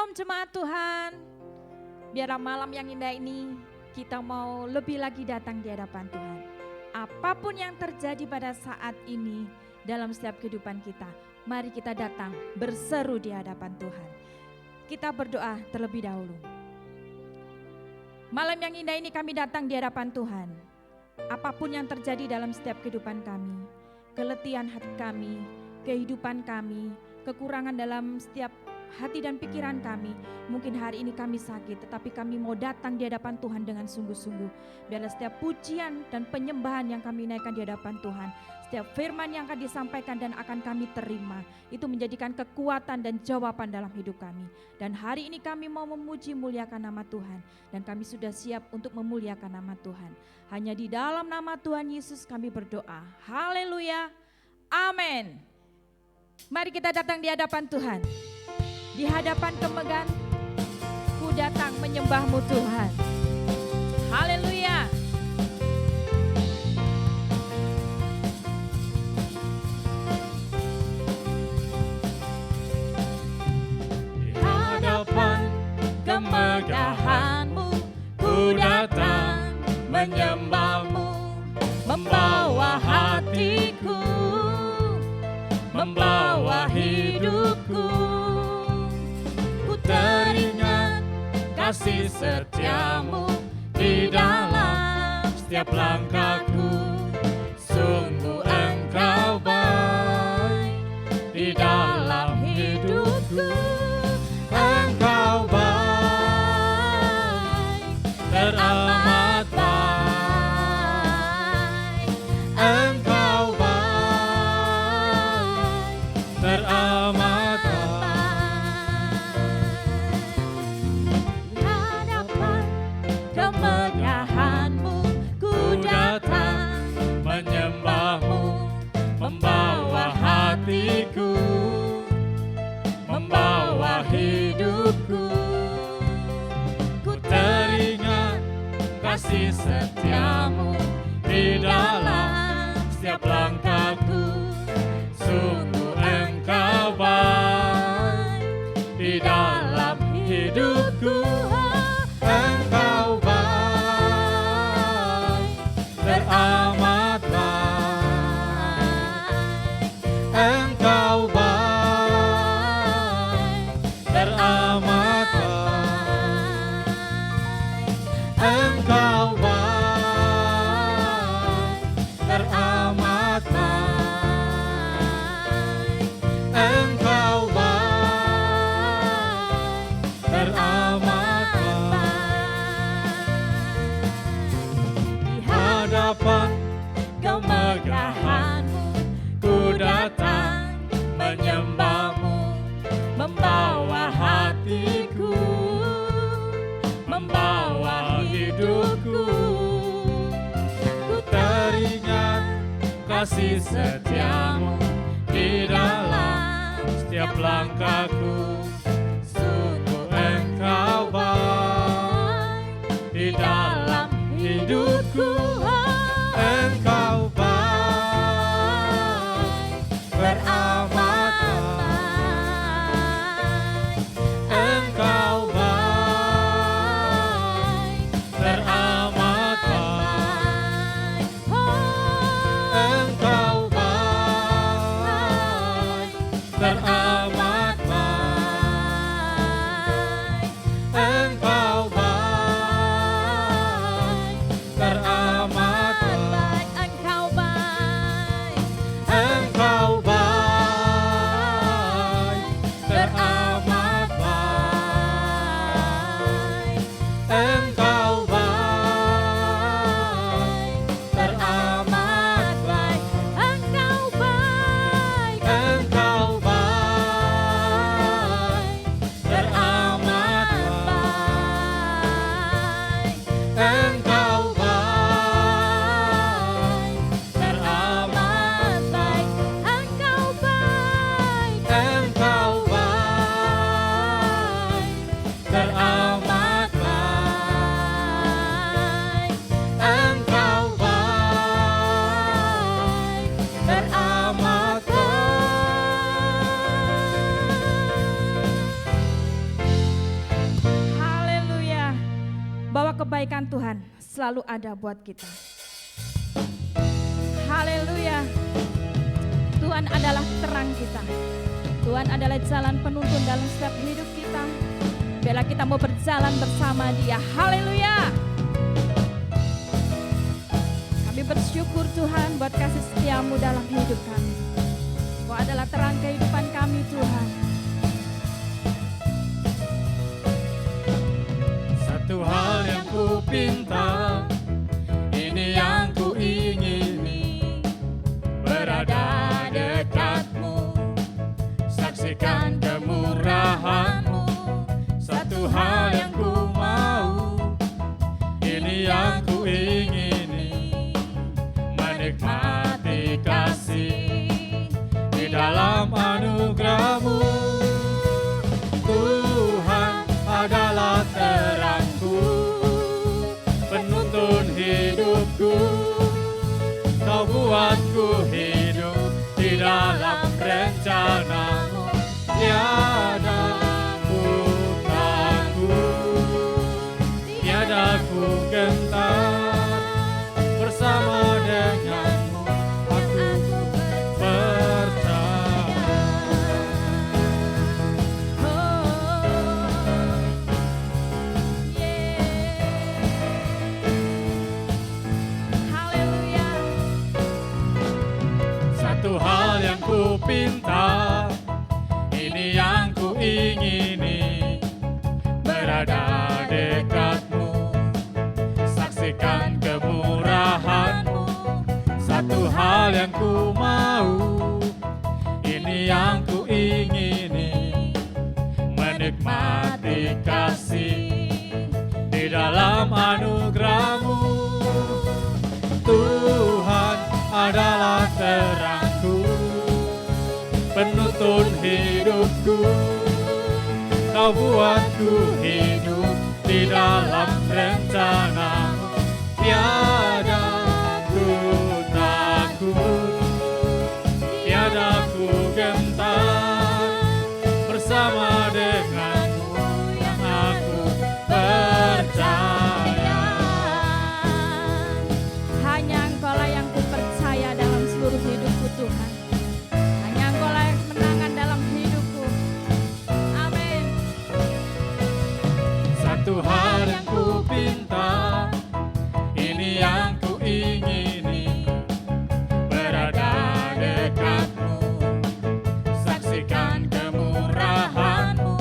Shalom jemaat Tuhan. Biarlah malam yang indah ini kita mau lebih lagi datang di hadapan Tuhan. Apapun yang terjadi pada saat ini dalam setiap kehidupan kita, mari kita datang berseru di hadapan Tuhan. Kita berdoa terlebih dahulu. Malam yang indah ini kami datang di hadapan Tuhan. Apapun yang terjadi dalam setiap kehidupan kami, keletihan hati kami, kehidupan kami, kekurangan dalam setiap hati dan pikiran kami, mungkin hari ini kami sakit, tetapi kami mau datang di hadapan Tuhan dengan sungguh-sungguh. Biarlah setiap pujian dan penyembahan yang kami naikkan di hadapan Tuhan, setiap firman yang akan disampaikan dan akan kami terima, itu menjadikan kekuatan dan jawaban dalam hidup kami. Dan hari ini kami mau memuji muliakan nama Tuhan, dan kami sudah siap untuk memuliakan nama Tuhan. Hanya di dalam nama Tuhan Yesus kami berdoa. Haleluya, amin. Mari kita datang di hadapan Tuhan. Di hadapan kemegahan, ku datang menyembahmu Tuhan. Haleluya. Di hadapan kemegahan-Mu, ku datang menyembahmu, membawa hatiku, membawa hidupku. Teringat kasih setiamu di dalam setiap langkahku. Sungguh Engkau baik di dalam hidupku. Engkau baik, teramat baik. Engkau baik, teramat baik. Kemegahan-Mu, ku datang menyembahmu, membawa hatiku, membawa hidupku. Ku teringat kasih setiamu di dalam setiap langkahku. Sungguh Engkau baik di dalam hidupku. Engkau baik, teramat baik. Engkau baik, teramat baik. Engkau baik, teramat baik. Engkau baik, teramat hadapan kemegahan-Mu, ku datang menyembahmu, membawa hatiku, membawa hidupku. Ku teringat kasih setiamu di dalam setiap langkahku. Sungguh Engkau baik di dalam hidupku. Engkau baik, teramat baik. Engkau baik, teramat baik. Engkau baik, teramat baik. kebaikan Tuhan selalu ada buat kita. Haleluya. Tuhan adalah terang kita. Tuhan adalah jalan penuntun dalam setiap hidup kita. Bila kita mau berjalan bersama Dia. Haleluya. Kami bersyukur Tuhan buat kasih setia-Mu dalam hidup kami. Kau adalah terang kehidupan kami Tuhan. Satu hal yang ku pinta, ini yang ku ingini, berada dekat-Mu, saksikan kemurahan-Mu. Satu hal yang ku mau, ini yang ku ingini, menikmati kasih di dalam anugerah-Mu. Tuhan adalah terangku, penuntun hidupku. Kau buatku hidup di dalam rencana-Mu. Tiada ku takut, tiada ku gentar, bersama denganmu aku percaya. Haleluya. Satu hal yang ku pinta, ini yang ku ingini, berada dekat-Mu, saksikan kemurahan-Mu. Satu hal yang ku mau, ini yang ku ingini, menikmati kasih di dalam anugerah-Mu. Tuhan adalah terangku, penuntun hidupku. Kau buatku hidup di dalam rencana-Mu. Tiada ku takut, tiada ku gentar, bersama denganmu yang aku percaya. Hanya Engkau-lah yang ku percaya dalam seluruh hidupku Tuhan. Hanya Engkau-lah yang kemenangan dalam hidupku. Amin. Satu hal yang ku pinta, ini yang ku ingini, berada dekat-Mu, saksikan kemurahan-Mu.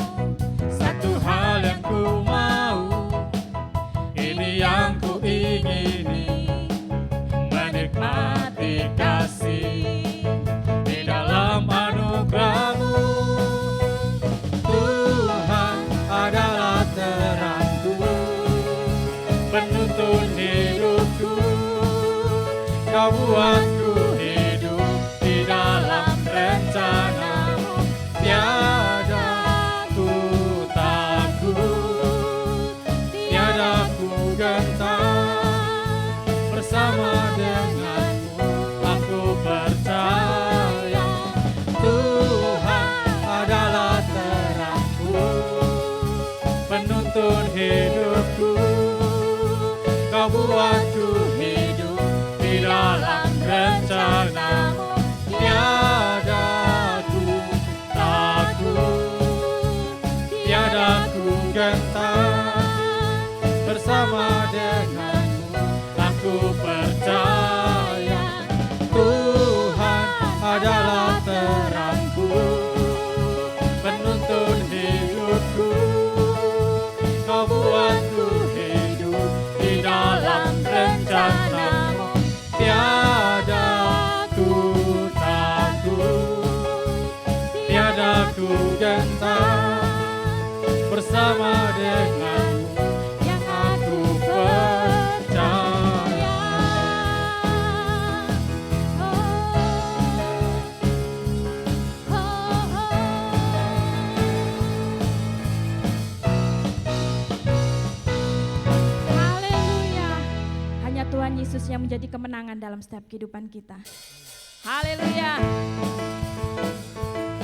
Satu hal yang ku mau, ini yang ku ingini, menikmati kasih di dalam anugerah-Mu. Tuhan adalah terangku, penuntun hidupku. Kau buatku hidup di dalam rencana-Mu. Tiada ku takut, tiada ku gentar, bersama denganmu aku percaya. Tuhan adalah terangku, penuntun hidupku. Kau buatku hidup di dalam rencana-Mu. Tiada ku takut, tiada ku gentar, bersama denganmu aku percaya. Tuhan adalah terangku, penuntun hidupku. Kau buatku hidup di dalam rencana-Mu. Tiada ku takut, tiada ku gentar, bersama denganmu yang aku percaya. Haleluya. Hanya Tuhan Yesus yang menjadi kemenangan dalam setiap kehidupan kita. Haleluya.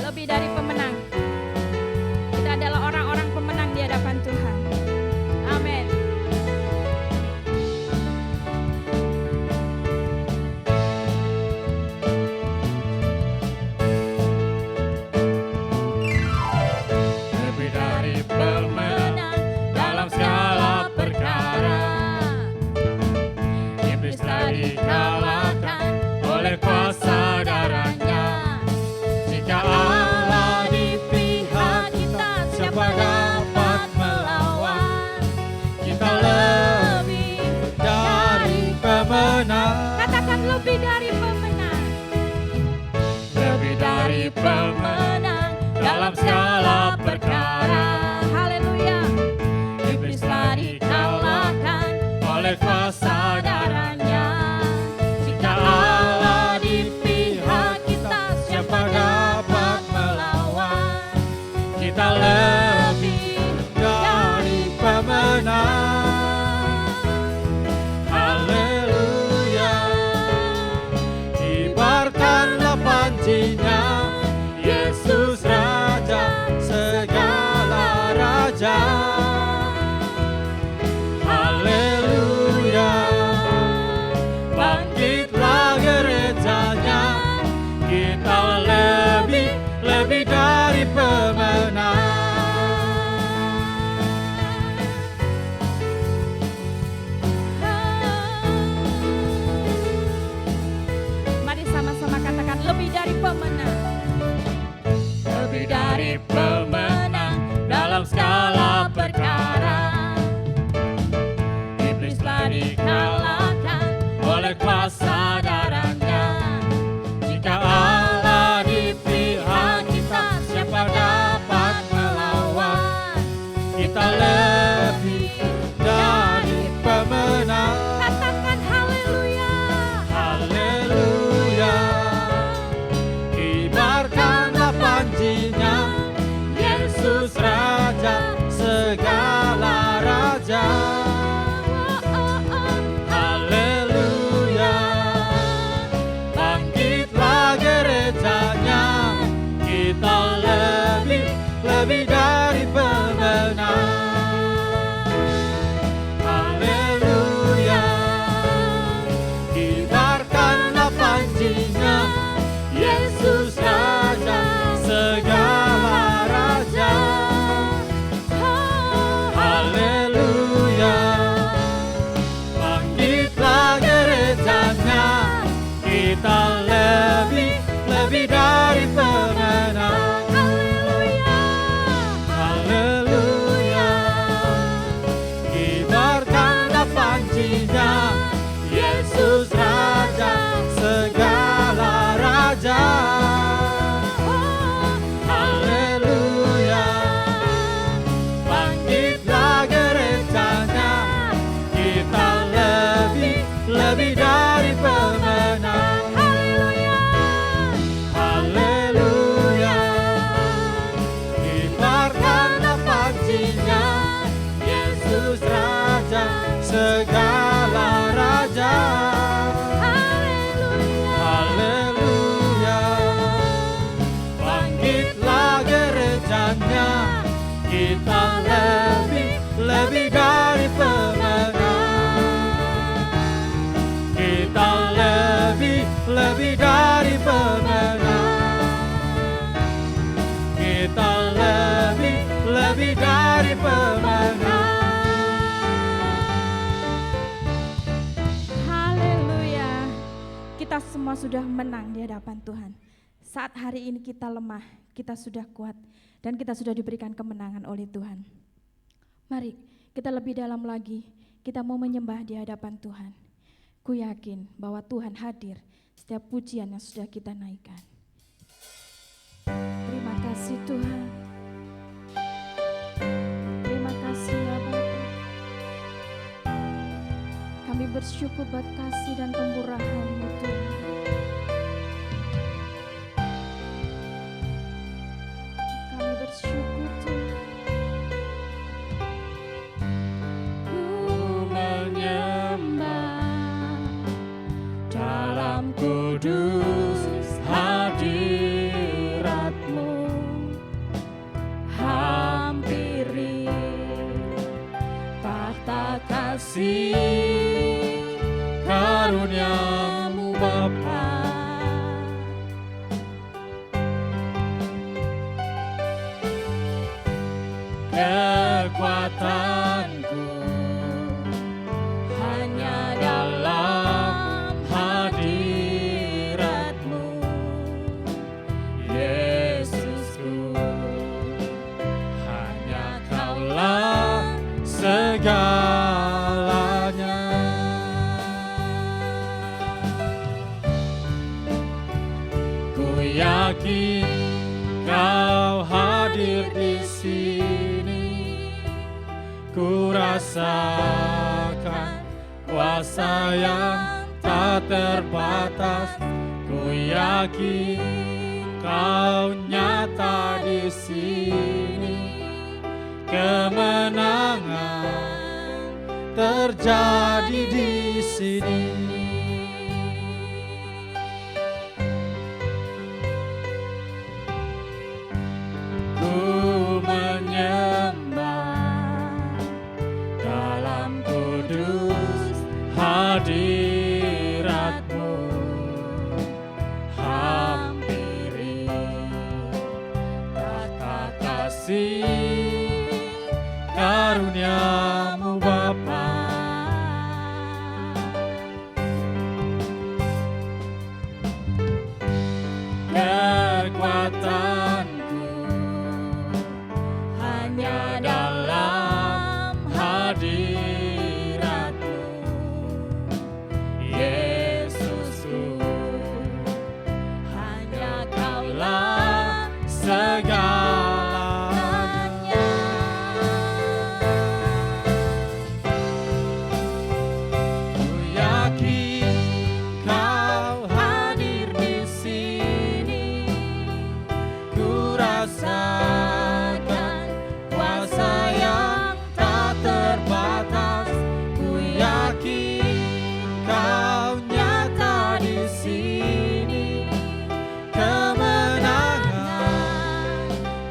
Lebih dari pemenang. Kita adalah orang-orang pemenang di hadapan Tuhan. Amin. siapa dapat melawan? Kita lebih dari pemenang. Katakan lebih dari pemenang. Lebih dari pemenang dalam segala perkara. Haleluya. Iblis telah dikalahkan oleh kuasa darahnya. Jika Allah di pihak kita, siapa dapat melawan? Kita lebih dari pemenang. Haleluya. Kibarkanlah pancinya, Yesus Raja segala raja. Haleluya. Bangkitlah gerejanya, kita lebih dari pemenang. Mari sama-sama katakan lebih dari pemenang. Lebih dari pemenang dalam segala perkara. Iblis telah dikalahkan oleh kuasa darahnya. Jika Allah di pihak kita, siapa dapat melawan? Kita lebih dari pemenang. Katakan haleluya. Haleluya. Kibarkanlah pancinya, Yesus Raja segala raja. Haleluya. Bangkitlah gerejanya, kita lebih dari pemenang. Haleluya. Kibarkanlah pancinya, Yesus Raja segala raja. Haleluya. Bangkitlah gerejanya, kita lebih dari pemenang. Haleluya. Kibarkanlah pancinya, Yesus Raja segala raja. Haleluya. Bangkitlah gerejanya, kita lebih dari pemenang. Haleluya. Kibarkanlah pancinya, Yesus Raja segala raja. Haleluya. Bangkitlah gerejanya, kita lebih dari pemenang. Kita lebih dari pemenang. Kita lebih dari pemenang. Haleluya. Kita semua sudah menang di hadapan Tuhan. Saat hari ini kita lemah, kita sudah kuat dan kita sudah diberikan kemenangan oleh Tuhan. Mari kita lebih dalam lagi, kita mau menyembah di hadapan Tuhan. Ku yakin bahwa Tuhan hadir setiap pujian yang sudah kita naikkan. Terima kasih Tuhan. Terima kasih ya Bapa. Kami bersyukur buat kasih dan kemurahan-Mu Tuhan. Kami bersyukur Tuhan. Ku menyembah dalam kudus hadirat-Mu. Hampiri patah kasih karunia-Mu Bapa. Kekuatanku hanya dalam hadirat-Mu, Yesusku. ku rasakan kuasa yang tak terbatas. Ku yakin Kau nyata di sini, kemenangan terjadi di sini. Ku menyembah dalam kudus hadirat-Mu, hampiri tata kasih karunia-Mu Bapa. Kekuatanku hanya dalam hadirat-Mu, Yesusku. Hanya Kaulah segalanya. Ku yakin Kau hadir di sini, ku rasakan kuasa yang tak terbatas. Ku yakin Kau nyata di sini, kemenangan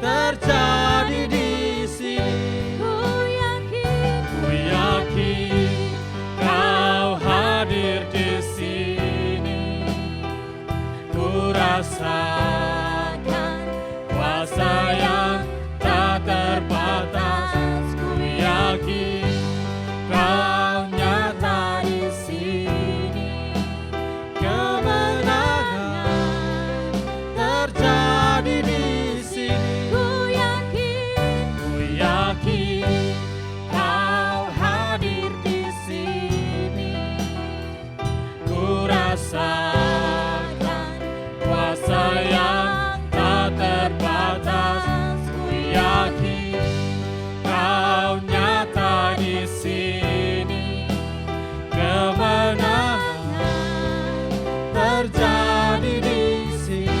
terjadi di sini. Ku yakin Kau hadir di sini, ku rasakan kuasa yang tak terbatas. Ku yakin Kau nyata di sini, kemenangan terjadi di sini. Ku yakin Kau hadir di sini, ku rasakan kuasa yang tak terbatas. Ku yakin Kau nyata di sini, kemenangan terjadi di sini.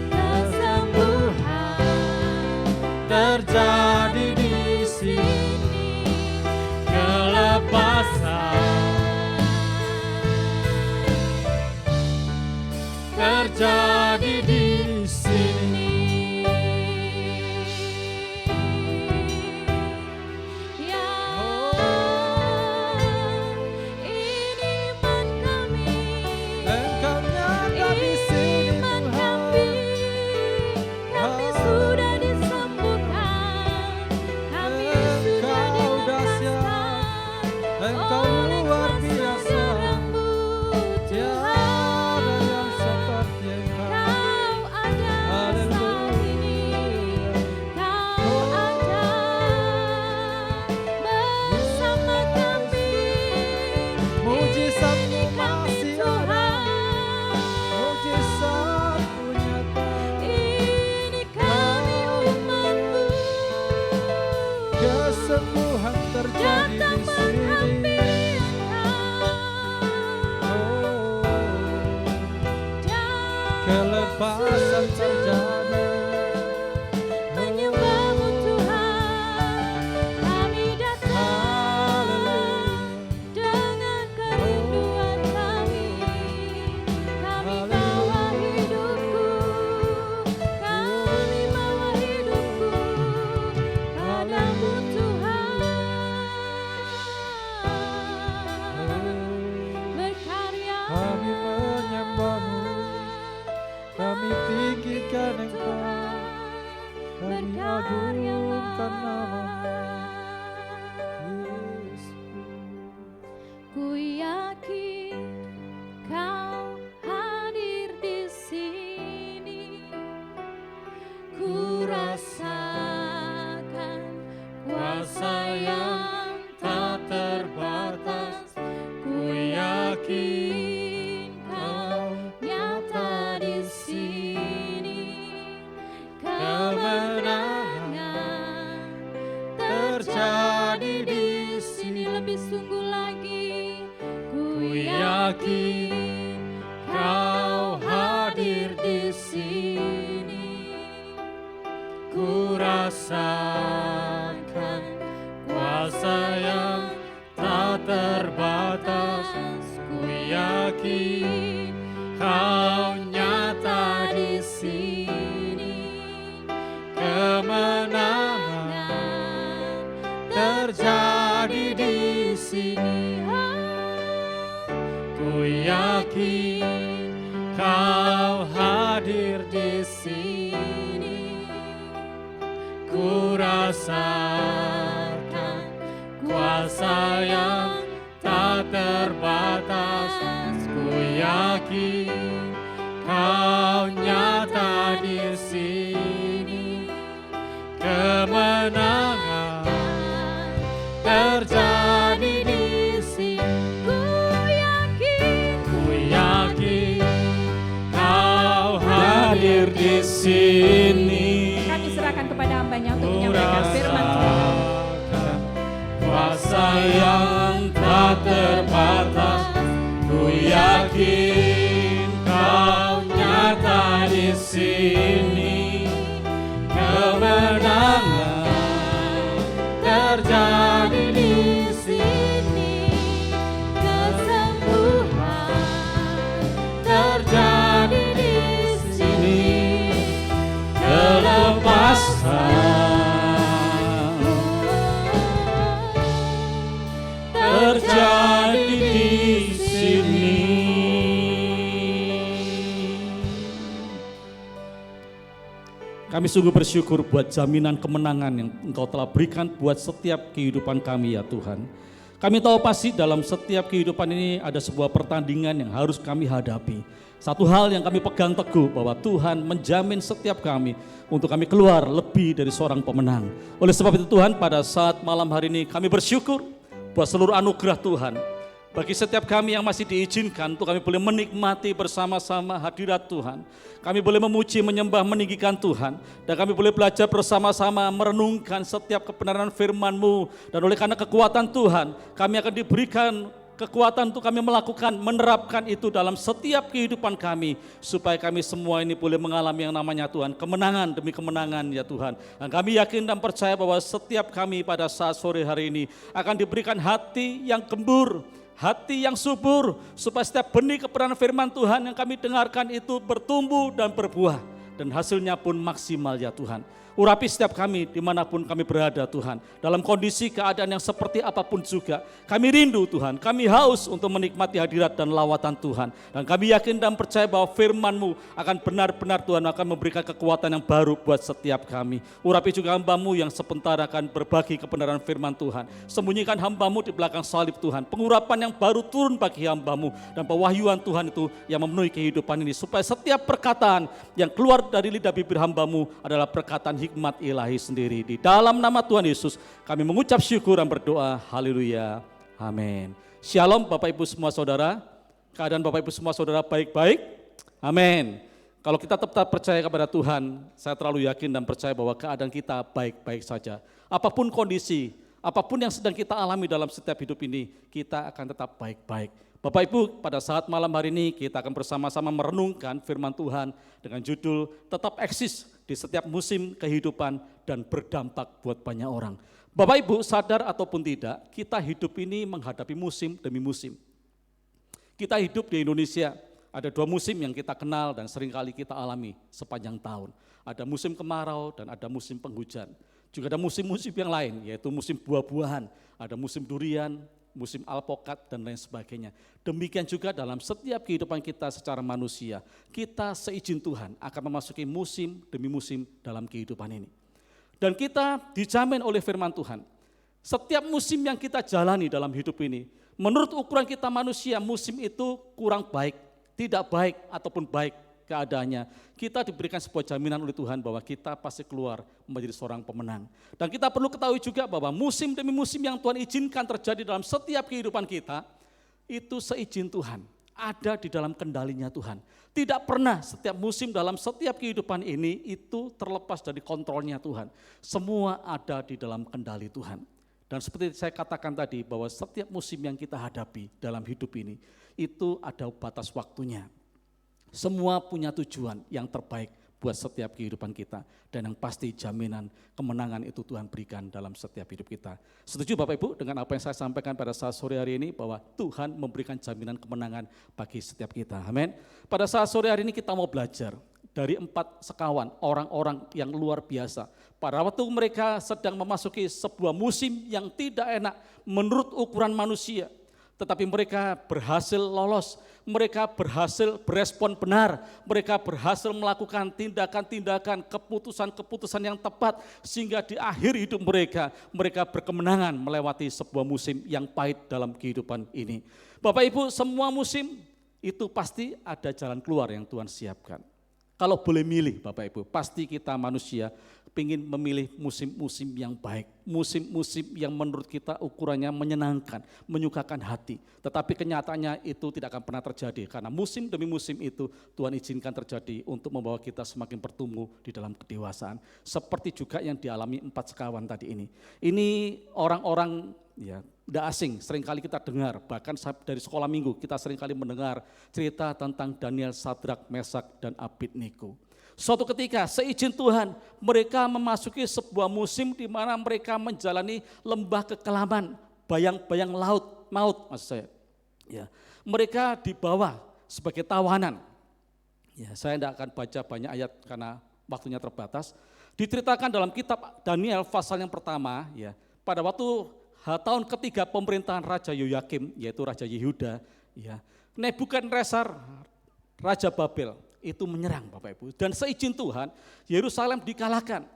Kesembuhan terjadi di sini, kelepasan terjadi di sini. Ya, ini iman kami, Engkau nyata di sini, iman Tuhan. kami sudah disembuhkan, kami sudah Engkau dahsyat, dilepaskan Engkau oleh luar kuasa biasa. darah-Mu, Tiada yang Tuhan. seperti Engkau. Kau ada saat ini, Kau ada bersama kami. Mujizat Ini kami masih Tuhan, ada, mujizat-Mu nyata. ini kami umat-Mu. Kesembuhan terjadi Datang di sini. menghampiri Engkau, Oh, dan kelepasan terjadi. menyembah-Mu Tuhan. Kami datang dengan kerinduan kami. Kami bawa hidupku, kami bawa hidupku padamu Tuhan. Berkarya Kami menyembah-Mu, kami tinggikan Engkau, kami agungkan nama-Mu. Yesus. Ku yakin Kau hadir di sini, ku rasakan kuasa yang tak terbatas. Ku yakin Kau nyata di sini, kemenangan terjadi di sini. Lebih sungguh lagi, ku Yakin Kau hadir di sini. Ku rasakan kuasa yang tak terbatas. Ku yakin Kau nyata di sini. Kemenangan terjadi di sini. Ku yakin Kau hadir di sini. Ku rasakan kuasa yang tak terbatas. Ku yakin Kau nyata di sini. Kemenangan terjadi di sini. Ku yakin Kau hadir di sini. Kami serahkan kepada hamba-Nya untuk menyampaikan firman Tuhan. Kuasa yang tak terbatas. Ku yakin Kau nyata di sini. Kemenangan terjadi di sini. kesembuhan Terjadi di sini. Kelepasan terjadi di sini. Kami sungguh bersyukur buat jaminan kemenangan yang Engkau telah berikan buat setiap kehidupan kami ya Tuhan. Kami tahu pasti dalam setiap kehidupan ini ada sebuah pertandingan yang harus kami hadapi. Satu hal yang kami pegang teguh bahwa Tuhan menjamin setiap kami untuk kami keluar lebih dari seorang pemenang. Oleh sebab itu Tuhan, pada saat malam hari ini kami bersyukur buat seluruh anugerah Tuhan. Bagi setiap kami yang masih diizinkan untuk kami boleh menikmati bersama-sama hadirat Tuhan. Kami boleh memuji, menyembah, meninggikan Tuhan. Dan kami boleh belajar bersama-sama merenungkan setiap kebenaran firman-Mu. Dan oleh karena kekuatan Tuhan, kami akan diberikan kekuatan untuk kami melakukan, menerapkan itu dalam setiap kehidupan kami. Supaya kami semua ini boleh mengalami yang namanya Tuhan, kemenangan demi kemenangan ya Tuhan. Dan kami yakin dan percaya bahwa setiap kami pada saat sore hari ini akan diberikan hati yang gembur, hati yang subur, supaya setiap benih kebenaran firman Tuhan yang kami dengarkan itu bertumbuh dan berbuah. Dan hasilnya pun maksimal ya Tuhan. Urapi setiap kami dimanapun kami berada Tuhan. Dalam kondisi keadaan yang seperti apapun juga. Kami rindu Tuhan, kami haus untuk menikmati hadirat dan lawatan Tuhan. Dan kami yakin dan percaya bahwa firman-Mu akan benar-benar Tuhan akan memberikan kekuatan yang baru buat setiap kami. Urapi juga hamba-Mu yang sebentar akan berbagi kebenaran firman Tuhan. Sembunyikan hamba-Mu di belakang salib Tuhan. Pengurapan yang baru turun bagi hamba-Mu. Dan pewahyuan Tuhan itu yang memenuhi kehidupan ini. Supaya setiap perkataan yang keluar dari lidah bibir hamba-Mu adalah perkataan hikmat ilahi sendiri. Di dalam nama Tuhan Yesus kami mengucap syukur dan berdoa. Haleluya. Amin. Shalom Bapak Ibu semua saudara. Keadaan Bapak Ibu semua saudara baik-baik? Amin. Kalau kita tetap percaya kepada Tuhan, saya terlalu yakin dan percaya bahwa keadaan kita baik-baik saja. Apapun kondisi, apapun yang sedang kita alami dalam setiap hidup ini, kita akan tetap baik-baik. Bapak Ibu, pada saat malam hari ini kita akan bersama-sama merenungkan firman Tuhan dengan judul Tetap Eksis di Setiap Musim Kehidupan dan Berdampak buat Banyak Orang. Bapak Ibu sadar ataupun tidak, kita hidup ini menghadapi musim demi musim. Kita hidup di Indonesia, ada 2 musim yang kita kenal dan seringkali kita alami sepanjang tahun. Ada musim kemarau dan ada musim penghujan. Juga ada musim-musim yang lain, yaitu musim buah-buahan, ada musim durian, musim alpukat dan lain sebagainya. Demikian juga dalam setiap kehidupan kita secara manusia, kita seizin Tuhan akan memasuki musim demi musim dalam kehidupan ini. Dan kita dijamin oleh firman Tuhan, setiap musim yang kita jalani dalam hidup ini, menurut ukuran kita manusia, musim itu kurang baik, tidak baik ataupun baik keadaannya, kita diberikan sebuah jaminan oleh Tuhan bahwa kita pasti keluar menjadi seorang pemenang. Dan kita perlu ketahui juga bahwa musim demi musim yang Tuhan izinkan terjadi dalam setiap kehidupan kita, itu seizin Tuhan. ada di dalam kendalinya Tuhan. Tidak pernah setiap musim dalam setiap kehidupan ini itu terlepas dari kontrolnya Tuhan. Semua ada di dalam kendali Tuhan. Dan seperti saya katakan tadi bahwa setiap musim yang kita hadapi dalam hidup ini itu ada batas waktunya. Semua punya tujuan yang terbaik buat setiap kehidupan kita. Dan yang pasti jaminan kemenangan itu Tuhan berikan dalam setiap hidup kita. Setuju Bapak Ibu dengan apa yang saya sampaikan pada saat sore hari ini bahwa Tuhan memberikan jaminan kemenangan bagi setiap kita. Amin. Pada saat sore hari ini kita mau belajar dari 4 sekawan, orang-orang yang luar biasa. Pada waktu mereka sedang memasuki sebuah musim yang tidak enak menurut ukuran manusia. Tetapi mereka berhasil lolos, mereka berhasil berespon benar, mereka berhasil melakukan tindakan-tindakan, keputusan-keputusan yang tepat, sehingga di akhir hidup mereka berkemenangan melewati sebuah musim yang pahit dalam kehidupan ini. Bapak Ibu, semua musim itu pasti ada jalan keluar yang Tuhan siapkan. Kalau boleh milih Bapak Ibu, pasti kita manusia ingin memilih musim-musim yang baik, musim-musim yang menurut kita ukurannya menyenangkan, menyukakan hati. Tetapi kenyataannya itu tidak akan pernah terjadi, karena musim demi musim itu Tuhan izinkan terjadi untuk membawa kita semakin bertumbuh di dalam kedewasaan. Seperti juga yang dialami 4 sekawan tadi ini. Ini orang-orang ya tidak asing, seringkali kita dengar, bahkan dari sekolah minggu kita seringkali mendengar cerita tentang Daniel, Sadrak, Mesak, dan Abednego. Suatu ketika seizin Tuhan mereka memasuki sebuah musim di mana mereka menjalani lembah kekelaman, bayang-bayang maut maksud saya. Ya, mereka dibawa sebagai tawanan. Ya, saya tidak akan baca banyak ayat karena waktunya terbatas. Diceritakan dalam kitab Daniel pasal yang pertama, ya, pada waktu tahun ketiga pemerintahan Raja Yoyakim, yaitu Raja Yehuda, ya, Nebukadnezar, Raja Babel, itu menyerang Bapak Ibu. Dan seizin Tuhan, Yerusalem dikalahkan.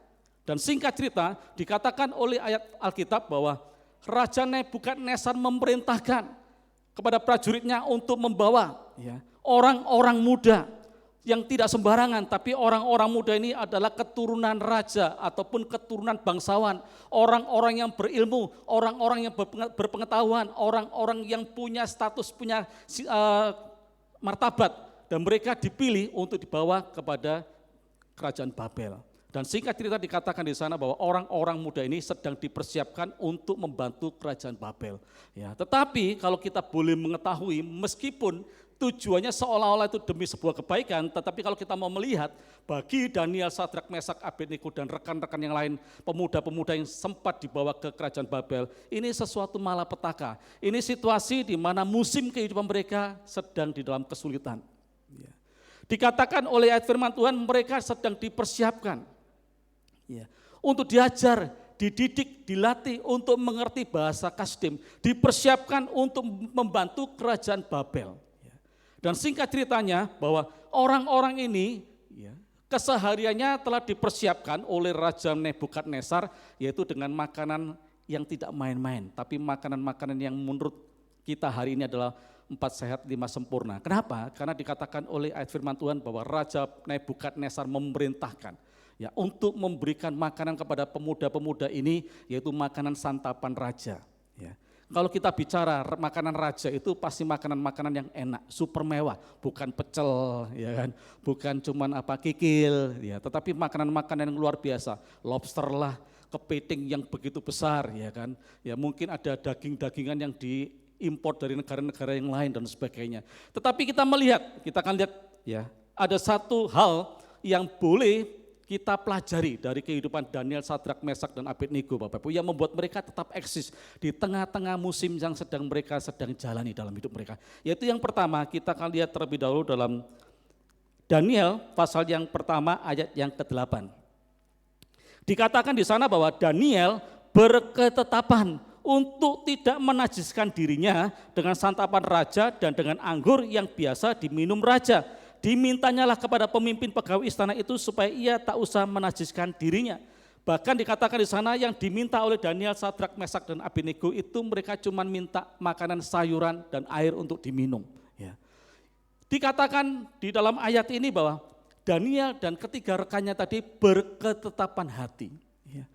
Dan singkat cerita, dikatakan oleh ayat Alkitab bahwa Raja Nebukadnezar memerintahkan kepada prajuritnya untuk membawa ya, orang-orang muda yang tidak sembarangan, tapi orang-orang muda ini adalah keturunan raja ataupun keturunan bangsawan, orang-orang yang berilmu, orang-orang yang berpengetahuan, orang-orang yang punya status, punya martabat. Dan mereka dipilih untuk dibawa kepada kerajaan Babel. Dan singkat cerita dikatakan di sana bahwa orang-orang muda ini sedang dipersiapkan untuk membantu kerajaan Babel. Ya, tetapi kalau kita boleh mengetahui, meskipun tujuannya seolah-olah itu demi sebuah kebaikan, tetapi kalau kita mau melihat bagi Daniel, Sadrak, Mesak, Abednego dan rekan-rekan yang lain, pemuda-pemuda yang sempat dibawa ke kerajaan Babel, ini sesuatu malapetaka. Ini situasi di mana musim kehidupan mereka sedang di dalam kesulitan. Dikatakan oleh ayat firman Tuhan mereka sedang dipersiapkan ya, untuk diajar, dididik, dilatih untuk mengerti bahasa Kasdim, dipersiapkan untuk membantu kerajaan Babel. Ya. Dan singkat ceritanya bahwa orang-orang ini ya, kesehariannya telah dipersiapkan oleh Raja Nebukadnezar, yaitu dengan makanan yang tidak main-main, tapi makanan-makanan yang menurut kita hari ini adalah 4 sehat 5 sempurna. Kenapa? Karena dikatakan oleh ayat firman Tuhan bahwa Raja Nebukadnezar memerintahkan ya untuk memberikan makanan kepada pemuda-pemuda ini, yaitu makanan santapan raja. Ya. Kalau kita bicara makanan raja itu pasti makanan-makanan yang enak, super mewah, bukan pecel, ya kan, bukan cuman kikil, ya, tetapi makanan-makanan yang luar biasa, lobster lah, kepiting yang begitu besar, ya kan, ya mungkin ada daging-dagingan yang diimpor dari negara-negara yang lain dan sebagainya. Tetapi kita akan lihat, ya, ada satu hal yang boleh kita pelajari dari kehidupan Daniel, Sadrak, Mesak, dan Abednego, Bapak Ibu, yang membuat mereka tetap eksis di tengah-tengah musim yang mereka sedang jalani dalam hidup mereka. Yaitu yang pertama, kita akan lihat terlebih dahulu dalam Daniel pasal yang pertama ayat yang ke-8. Dikatakan di sana bahwa Daniel berketetapan untuk tidak menajiskan dirinya dengan santapan raja dan dengan anggur yang biasa diminum raja. Dimintanyalah kepada pemimpin pegawai istana itu supaya ia tak usah menajiskan dirinya. Bahkan dikatakan di sana yang diminta oleh Daniel, Sadrak, Mesak, dan Abednego itu mereka cuma minta makanan, sayuran, dan air untuk diminum. Ya. Dikatakan di dalam ayat ini bahwa Daniel dan ketiga rekannya tadi berketetapan hati. Ya.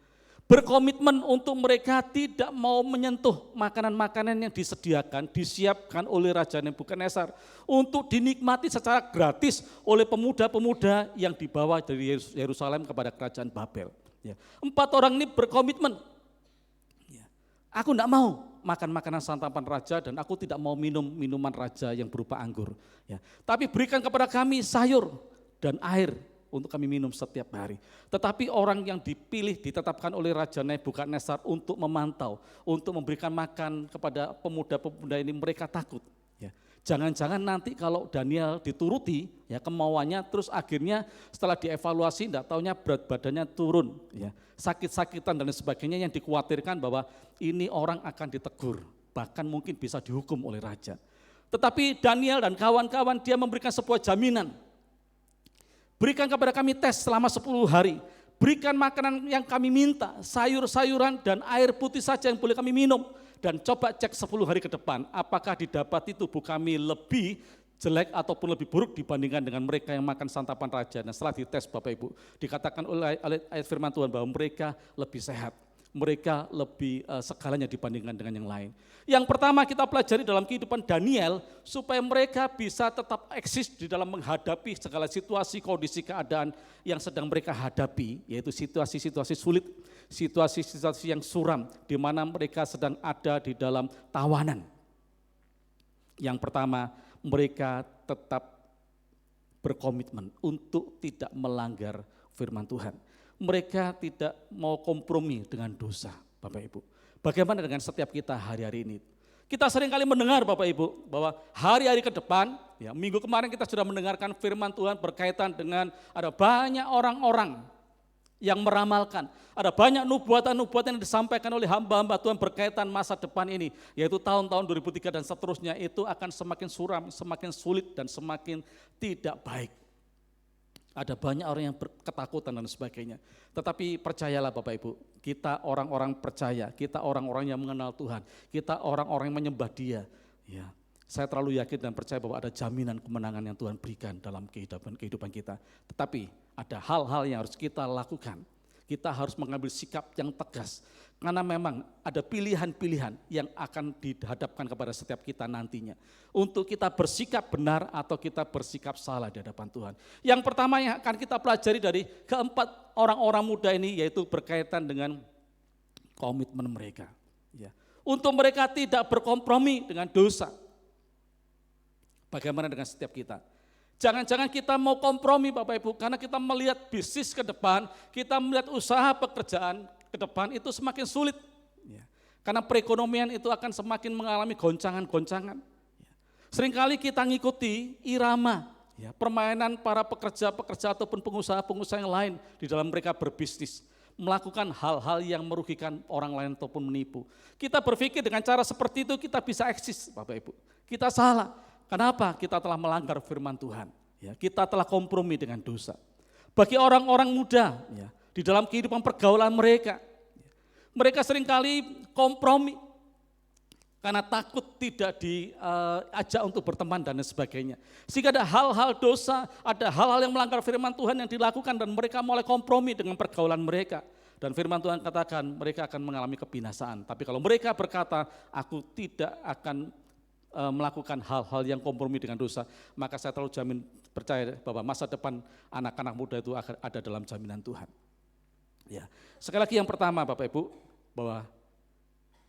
berkomitmen untuk mereka tidak mau menyentuh makanan-makanan yang disediakan, disiapkan oleh Raja Nebukadnezar untuk dinikmati secara gratis oleh pemuda-pemuda yang dibawa dari Yerusalem kepada kerajaan Babel. Ya. 4 orang ini berkomitmen, ya, aku tidak mau makan makanan santapan raja dan aku tidak mau minum minuman raja yang berupa anggur. Ya. Tapi berikan kepada kami sayur dan air untuk kami minum setiap hari. Tetapi orang yang dipilih, ditetapkan oleh Raja Nebukadnezar untuk memantau, untuk memberikan makan kepada pemuda-pemuda ini, mereka takut. Ya. Jangan-jangan nanti kalau Daniel dituruti ya kemauannya, terus akhirnya setelah dievaluasi tidak taunya berat badannya turun, ya, sakit-sakitan dan sebagainya, yang dikhawatirkan bahwa ini orang akan ditegur, bahkan mungkin bisa dihukum oleh raja. Tetapi Daniel dan kawan-kawan dia memberikan sebuah jaminan. Berikan kepada kami tes selama 10 hari. Berikan makanan yang kami minta, sayur-sayuran dan air putih saja yang boleh kami minum. Dan coba cek 10 hari ke depan, apakah didapati tubuh kami lebih jelek ataupun lebih buruk dibandingkan dengan mereka yang makan santapan raja. Dan setelah dites Bapak Ibu, dikatakan oleh ayat firman Tuhan bahwa mereka lebih sehat. Mereka lebih segalanya dibandingkan dengan yang lain. Yang pertama kita pelajari dalam kehidupan Daniel, supaya mereka bisa tetap eksis di dalam menghadapi segala situasi, kondisi, keadaan yang sedang mereka hadapi, yaitu situasi-situasi sulit, situasi-situasi yang suram, di mana mereka sedang ada di dalam tawanan. Yang pertama, mereka tetap berkomitmen untuk tidak melanggar firman Tuhan. Mereka tidak mau kompromi dengan dosa, Bapak Ibu. Bagaimana dengan setiap kita hari-hari ini? Kita sering kali mendengar Bapak Ibu bahwa hari-hari ke depan, ya, minggu kemarin kita sudah mendengarkan firman Tuhan berkaitan dengan ada banyak orang-orang yang meramalkan, ada banyak nubuatan-nubuatan yang disampaikan oleh hamba-hamba Tuhan berkaitan masa depan ini, yaitu tahun-tahun 2003 dan seterusnya, itu akan semakin suram, semakin sulit dan semakin tidak baik. Ada banyak orang yang ketakutan dan sebagainya. Tetapi percayalah Bapak Ibu, kita orang-orang percaya, kita orang-orang yang mengenal Tuhan, kita orang-orang yang menyembah Dia. Ya, saya terlalu yakin dan percaya bahwa ada jaminan kemenangan yang Tuhan berikan dalam kehidupan kita. Tetapi ada hal-hal yang harus kita lakukan. Kita harus mengambil sikap yang tegas. Karena memang ada pilihan-pilihan yang akan dihadapkan kepada setiap kita nantinya. Untuk kita bersikap benar atau kita bersikap salah di hadapan Tuhan. Yang pertama yang akan kita pelajari dari keempat orang-orang muda ini, yaitu berkaitan dengan komitmen mereka. Ya. Untuk mereka tidak berkompromi dengan dosa. Bagaimana dengan setiap kita? Jangan-jangan kita mau kompromi Bapak Ibu, karena kita melihat bisnis ke depan, kita melihat usaha pekerjaan ke depan itu semakin sulit. Ya. Karena perekonomian itu akan semakin mengalami goncangan-goncangan. Ya. Seringkali kita ngikuti irama, ya, permainan para pekerja-pekerja ataupun pengusaha-pengusaha yang lain di dalam mereka berbisnis, melakukan hal-hal yang merugikan orang lain ataupun menipu. Kita berpikir dengan cara seperti itu kita bisa eksis Bapak Ibu. Kita salah. Kenapa? Kita telah melanggar firman Tuhan. Ya, kita telah kompromi dengan dosa. Bagi orang-orang muda, ya, di dalam kehidupan pergaulan mereka, ya, mereka seringkali kompromi karena takut tidak diajak untuk berteman dan sebagainya. Sehingga ada hal-hal dosa, ada hal-hal yang melanggar firman Tuhan yang dilakukan dan mereka mulai kompromi dengan pergaulan mereka. Dan firman Tuhan katakan mereka akan mengalami kebinasaan. Tapi kalau mereka berkata, aku tidak akan melakukan hal-hal yang kompromi dengan dosa, maka saya terlalu jamin percaya bahwa masa depan anak-anak muda itu akan ada dalam jaminan Tuhan. Ya. Sekali lagi yang pertama Bapak Ibu, bahwa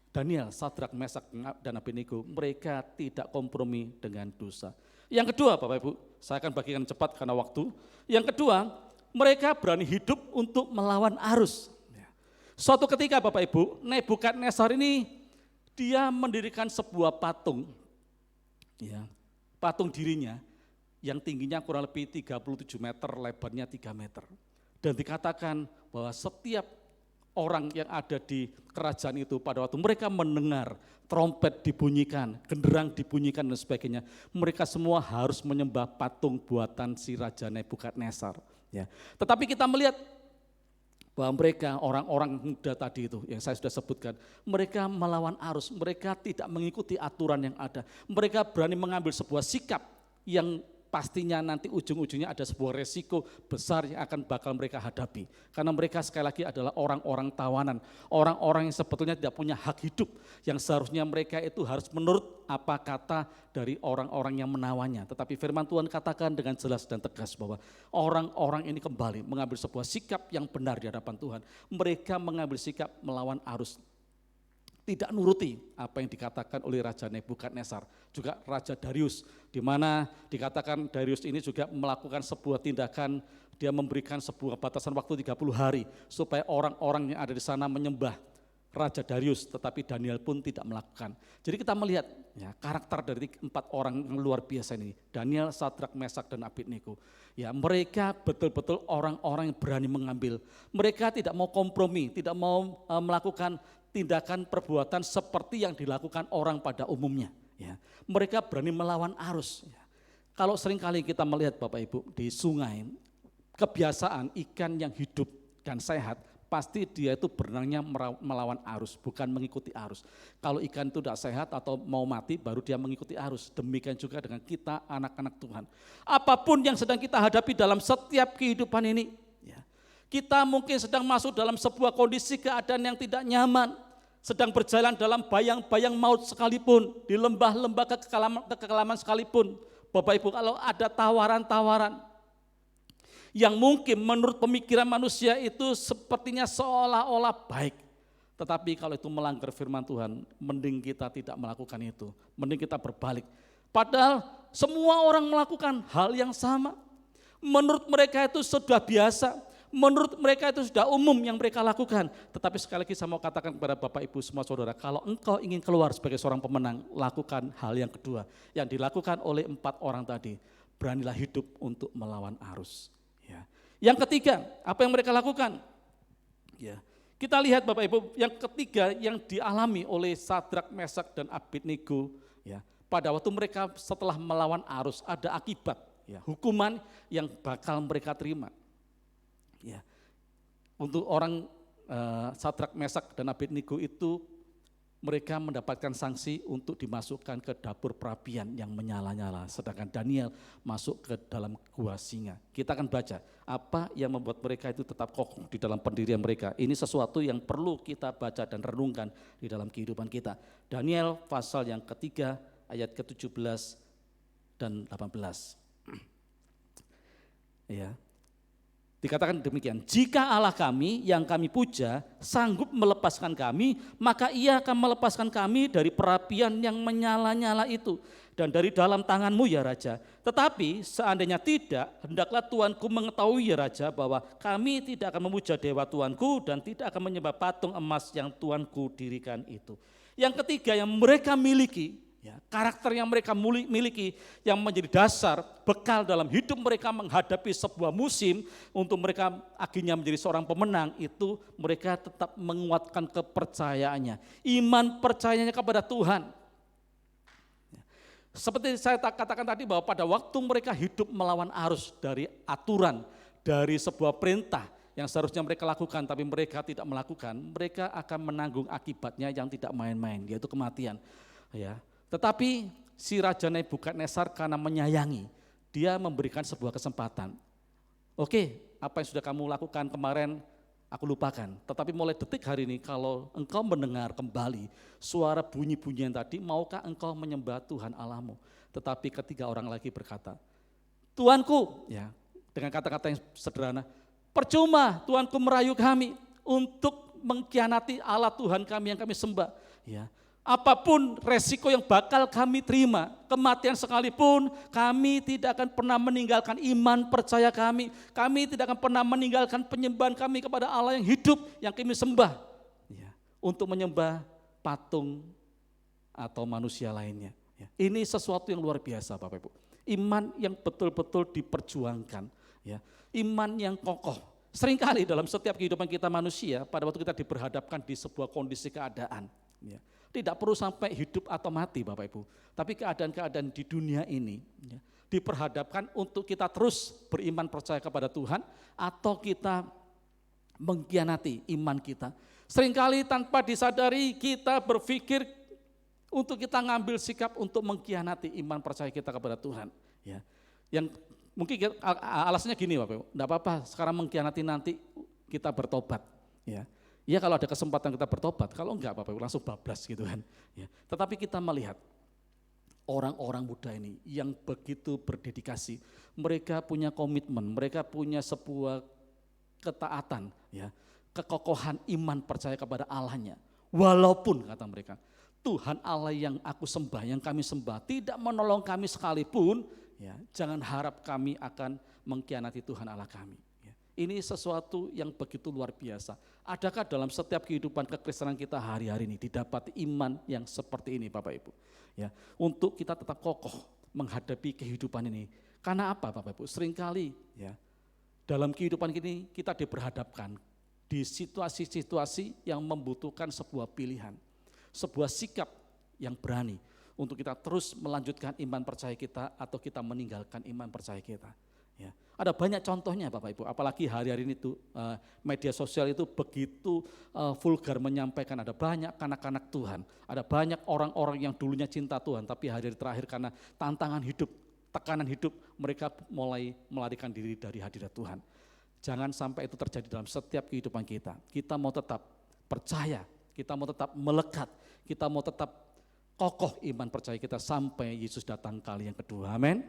Daniel, Sadrak, Mesak, dan Abednego, mereka tidak kompromi dengan dosa. Yang kedua Bapak Ibu, saya akan bagikan cepat karena waktu. Yang kedua, mereka berani hidup untuk melawan arus. Ya. Suatu ketika Bapak Ibu, Nebukadnezar ini dia mendirikan sebuah patung, ya, patung dirinya yang tingginya kurang lebih 37 meter, lebarnya 3 meter. Dan dikatakan bahwa setiap orang yang ada di kerajaan itu pada waktu mereka mendengar trompet dibunyikan, genderang dibunyikan dan sebagainya, mereka semua harus menyembah patung buatan si Raja Nebukadnezar. Ya. Tetapi kita melihat bahwa mereka orang-orang muda tadi itu yang saya sudah sebutkan, mereka melawan arus, mereka tidak mengikuti aturan yang ada. Mereka berani mengambil sebuah sikap yang pastinya nanti ujung-ujungnya ada sebuah resiko besar yang akan bakal mereka hadapi. Karena mereka sekali lagi adalah orang-orang tawanan, orang-orang yang sebetulnya tidak punya hak hidup, yang seharusnya mereka itu harus menurut apa kata dari orang-orang yang menawannya. Tetapi firman Tuhan katakan dengan jelas dan tegas bahwa orang-orang ini kembali mengambil sebuah sikap yang benar di hadapan Tuhan. Mereka mengambil sikap melawan arus, tidak nuruti apa yang dikatakan oleh Raja Nebukadnezar, juga Raja Darius, di mana dikatakan Darius ini juga melakukan sebuah tindakan, dia memberikan sebuah batasan waktu 30 hari supaya orang-orang yang ada di sana menyembah Raja Darius, tetapi Daniel pun tidak melakukan. Jadi kita melihat ya, karakter dari 4 orang yang luar biasa ini, Daniel, Sadrak, Mesak, dan Abednego. Ya, mereka betul-betul orang-orang yang berani mengambil. Mereka tidak mau kompromi, tidak mau melakukan tindakan perbuatan seperti yang dilakukan orang pada umumnya. Ya, mereka berani melawan arus. Ya. Kalau seringkali kita melihat Bapak Ibu di sungai, kebiasaan ikan yang hidup dan sehat, pasti dia itu berenangnya melawan arus, bukan mengikuti arus. Kalau ikan itu tidak sehat atau mau mati, baru dia mengikuti arus. Demikian juga dengan kita anak-anak Tuhan. Apapun yang sedang kita hadapi dalam setiap kehidupan ini, ya, kita mungkin sedang masuk dalam sebuah kondisi keadaan yang tidak nyaman, sedang berjalan dalam bayang-bayang maut sekalipun, di lembah-lembah kekelaman sekalipun. Bapak Ibu, kalau ada tawaran-tawaran yang mungkin menurut pemikiran manusia itu sepertinya seolah-olah baik, tetapi kalau itu melanggar firman Tuhan, mending kita tidak melakukan itu, mending kita berbalik. Padahal semua orang melakukan hal yang sama, menurut mereka itu sudah biasa, menurut mereka itu sudah umum yang mereka lakukan. Tetapi sekali lagi saya mau katakan kepada Bapak Ibu semua saudara, kalau engkau ingin keluar sebagai seorang pemenang, lakukan hal yang kedua yang dilakukan oleh 4 orang tadi, beranilah hidup untuk melawan arus. Ya. Yang ketiga, apa yang mereka lakukan? Ya. Kita lihat Bapak Ibu, yang ketiga yang dialami oleh Sadrak, Mesak, dan Abednego, ya, pada waktu mereka setelah melawan arus ada akibat, ya, hukuman yang bakal mereka terima. Ya. Untuk orang Sadrak, Mesak, dan Abednego itu mereka mendapatkan sanksi untuk dimasukkan ke dapur perapian yang menyala-nyala, sedangkan Daniel masuk ke dalam gua singa. Kita akan baca apa yang membuat mereka itu tetap kokoh di dalam pendirian mereka. Ini sesuatu yang perlu kita baca dan renungkan di dalam kehidupan kita. Daniel pasal yang ketiga ayat ke-17 dan 18. Ya. Dikatakan demikian, jika Allah kami yang kami puja sanggup melepaskan kami, maka ia akan melepaskan kami dari perapian yang menyala-nyala itu dan dari dalam tanganmu ya Raja. Tetapi seandainya tidak, hendaklah Tuanku mengetahui ya Raja bahwa kami tidak akan memuja dewa Tuanku dan tidak akan menyembah patung emas yang Tuanku dirikan itu. Yang ketiga yang mereka miliki, ya, karakter yang mereka miliki yang menjadi dasar bekal dalam hidup mereka menghadapi sebuah musim untuk mereka akhirnya menjadi seorang pemenang, itu mereka tetap menguatkan kepercayaannya, iman percayanya kepada Tuhan. Seperti saya katakan tadi bahwa pada waktu mereka hidup melawan arus dari aturan, dari sebuah perintah yang seharusnya mereka lakukan tapi mereka tidak melakukan, mereka akan menanggung akibatnya yang tidak main-main, yaitu kematian. Ya. Tetapi si Raja Nebukadnezar karena menyayangi, dia memberikan sebuah kesempatan. Oke, apa yang sudah kamu lakukan kemarin aku lupakan. Tetapi mulai detik hari ini kalau engkau mendengar kembali suara bunyi-bunyian tadi, maukah engkau menyembah Tuhan Allahmu? Tetapi ketiga orang lagi berkata, Tuanku, ya, dengan kata-kata yang sederhana, percuma Tuanku merayu kami untuk mengkhianati Allah Tuhan kami yang kami sembah. Ya. Apapun resiko yang bakal kami terima, kematian sekalipun, kami tidak akan pernah meninggalkan iman percaya kami. Kami tidak akan pernah meninggalkan penyembahan kami kepada Allah yang hidup, yang kami sembah. Ya, untuk menyembah patung atau manusia lainnya. Ya, ini sesuatu yang luar biasa Bapak Ibu. Iman yang betul-betul diperjuangkan. Ya, iman yang kokoh. Seringkali dalam setiap kehidupan kita manusia, pada waktu kita diperhadapkan di sebuah kondisi keadaan. Ya, tidak perlu sampai hidup atau mati Bapak Ibu, tapi keadaan-keadaan di dunia ini ya, diperhadapkan untuk kita terus beriman percaya kepada Tuhan atau kita mengkhianati iman kita. Seringkali tanpa disadari kita berpikir untuk kita ngambil sikap untuk mengkhianati iman percaya kita kepada Tuhan. Ya. Yang mungkin alasannya gini Bapak Ibu, enggak apa-apa sekarang mengkhianati nanti kita bertobat. Ya. Ya kalau ada kesempatan kita bertobat, kalau enggak Bapak Ibu langsung bablas gitu kan. Ya. Tetapi kita melihat orang-orang muda ini yang begitu berdedikasi, mereka punya komitmen, mereka punya sebuah ketaatan, ya, kekokohan iman percaya kepada Allahnya. Walaupun kata mereka, Tuhan Allah yang aku sembah, yang kami sembah tidak menolong kami sekalipun, ya, jangan harap kami akan mengkhianati Tuhan Allah kami. Ya. Ini sesuatu yang begitu luar biasa. Adakah dalam setiap kehidupan kekristenan kita hari-hari ini didapati iman yang seperti ini Bapak Ibu? Ya, untuk kita tetap kokoh menghadapi kehidupan ini. Karena apa Bapak Ibu? Seringkali ya dalam kehidupan ini kita diperhadapkan di situasi-situasi yang membutuhkan sebuah pilihan, sebuah sikap yang berani untuk kita terus melanjutkan iman percaya kita atau kita meninggalkan iman percaya kita. Ya. Ada banyak contohnya Bapak Ibu, apalagi hari-hari ini tuh media sosial itu begitu vulgar menyampaikan, ada banyak anak-anak Tuhan, ada banyak orang-orang yang dulunya cinta Tuhan tapi hari-hari terakhir karena tantangan hidup, tekanan hidup, mereka mulai melarikan diri dari hadirat Tuhan. Jangan sampai itu terjadi dalam setiap kehidupan kita. Kita mau tetap percaya, kita mau tetap melekat, kita mau tetap kokoh iman percaya kita sampai Yesus datang kali yang kedua. Amin.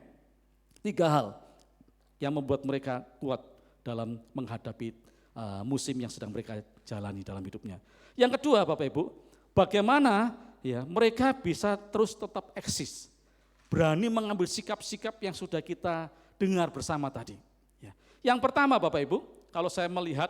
3 hal yang membuat mereka kuat dalam menghadapi musim yang sedang mereka jalani dalam hidupnya. Yang kedua Bapak Ibu, bagaimana ya mereka bisa terus tetap eksis, berani mengambil sikap-sikap yang sudah kita dengar bersama tadi. Ya. Yang pertama Bapak Ibu, kalau saya melihat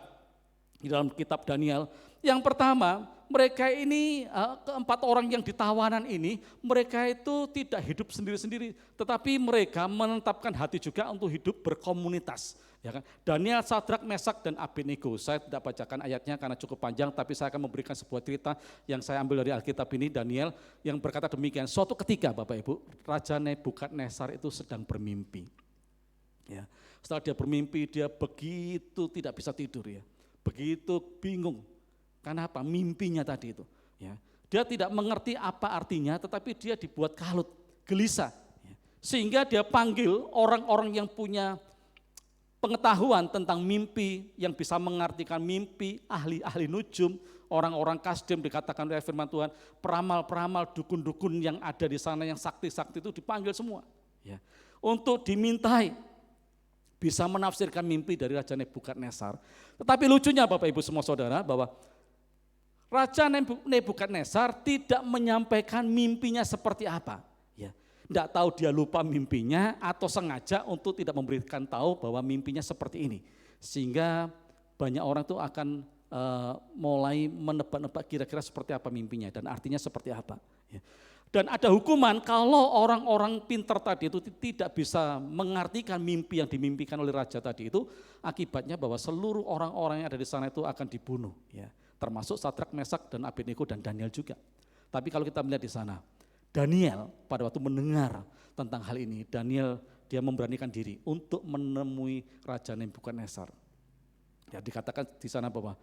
di dalam kitab Daniel, yang pertama mereka ini keempat orang yang ditawanan ini, mereka itu tidak hidup sendiri-sendiri, tetapi mereka menetapkan hati juga untuk hidup berkomunitas. Ya kan? Daniel, Sadrak, Mesak, dan Abednego. Saya tidak bacakan ayatnya karena cukup panjang, tapi saya akan memberikan sebuah cerita yang saya ambil dari Alkitab ini, Daniel, yang berkata demikian. Suatu ketika Bapak Ibu, Raja Nebukadnezar itu sedang bermimpi. Ya. Setelah dia bermimpi, dia begitu tidak bisa tidur ya, begitu bingung. Karena apa? Mimpinya tadi itu. Ya. Dia tidak mengerti apa artinya, tetapi dia dibuat kalut, gelisah. Ya. Sehingga dia panggil orang-orang yang punya pengetahuan tentang mimpi, yang bisa mengartikan mimpi, ahli-ahli nujum, orang-orang kasdim dikatakan oleh firman Tuhan, peramal-peramal, dukun-dukun yang ada di sana, yang sakti-sakti itu dipanggil semua. Ya. Untuk dimintai bisa menafsirkan mimpi dari Raja Nebukadnezar. Tetapi lucunya Bapak Ibu semua saudara, bahwa Raja Nebukadnezar tidak menyampaikan mimpinya seperti apa. Ya, tidak tahu dia lupa mimpinya atau sengaja untuk tidak memberikan tahu bahwa mimpinya seperti ini. Sehingga banyak orang itu akan mulai menebak-nebak kira-kira seperti apa mimpinya dan artinya seperti apa. Ya. Dan ada hukuman kalau orang-orang pintar tadi itu tidak bisa mengartikan mimpi yang dimimpikan oleh raja tadi itu, akibatnya bahwa seluruh orang-orang yang ada di sana itu akan dibunuh. Ya. Termasuk Sadrak, Mesak, dan Abednego dan Daniel juga. Tapi kalau kita melihat di sana, Daniel pada waktu mendengar tentang hal ini, Daniel dia memberanikan diri untuk menemui Raja Nebukadnezar. Ya, dikatakan di sana bahwa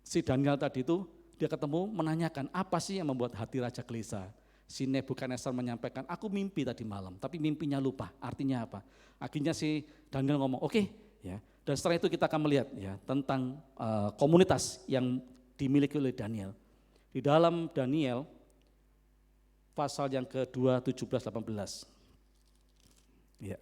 si Daniel tadi itu dia ketemu menanyakan apa sih yang membuat hati raja gelisah. Si Nebukadnezar menyampaikan, aku mimpi tadi malam, tapi mimpinya lupa. Artinya apa? Akhirnya si Daniel ngomong, oke, ya. Dan setelah itu kita akan melihat ya tentang komunitas yang dimiliki oleh Daniel. Di dalam Daniel pasal yang kedua 17-18. Ya.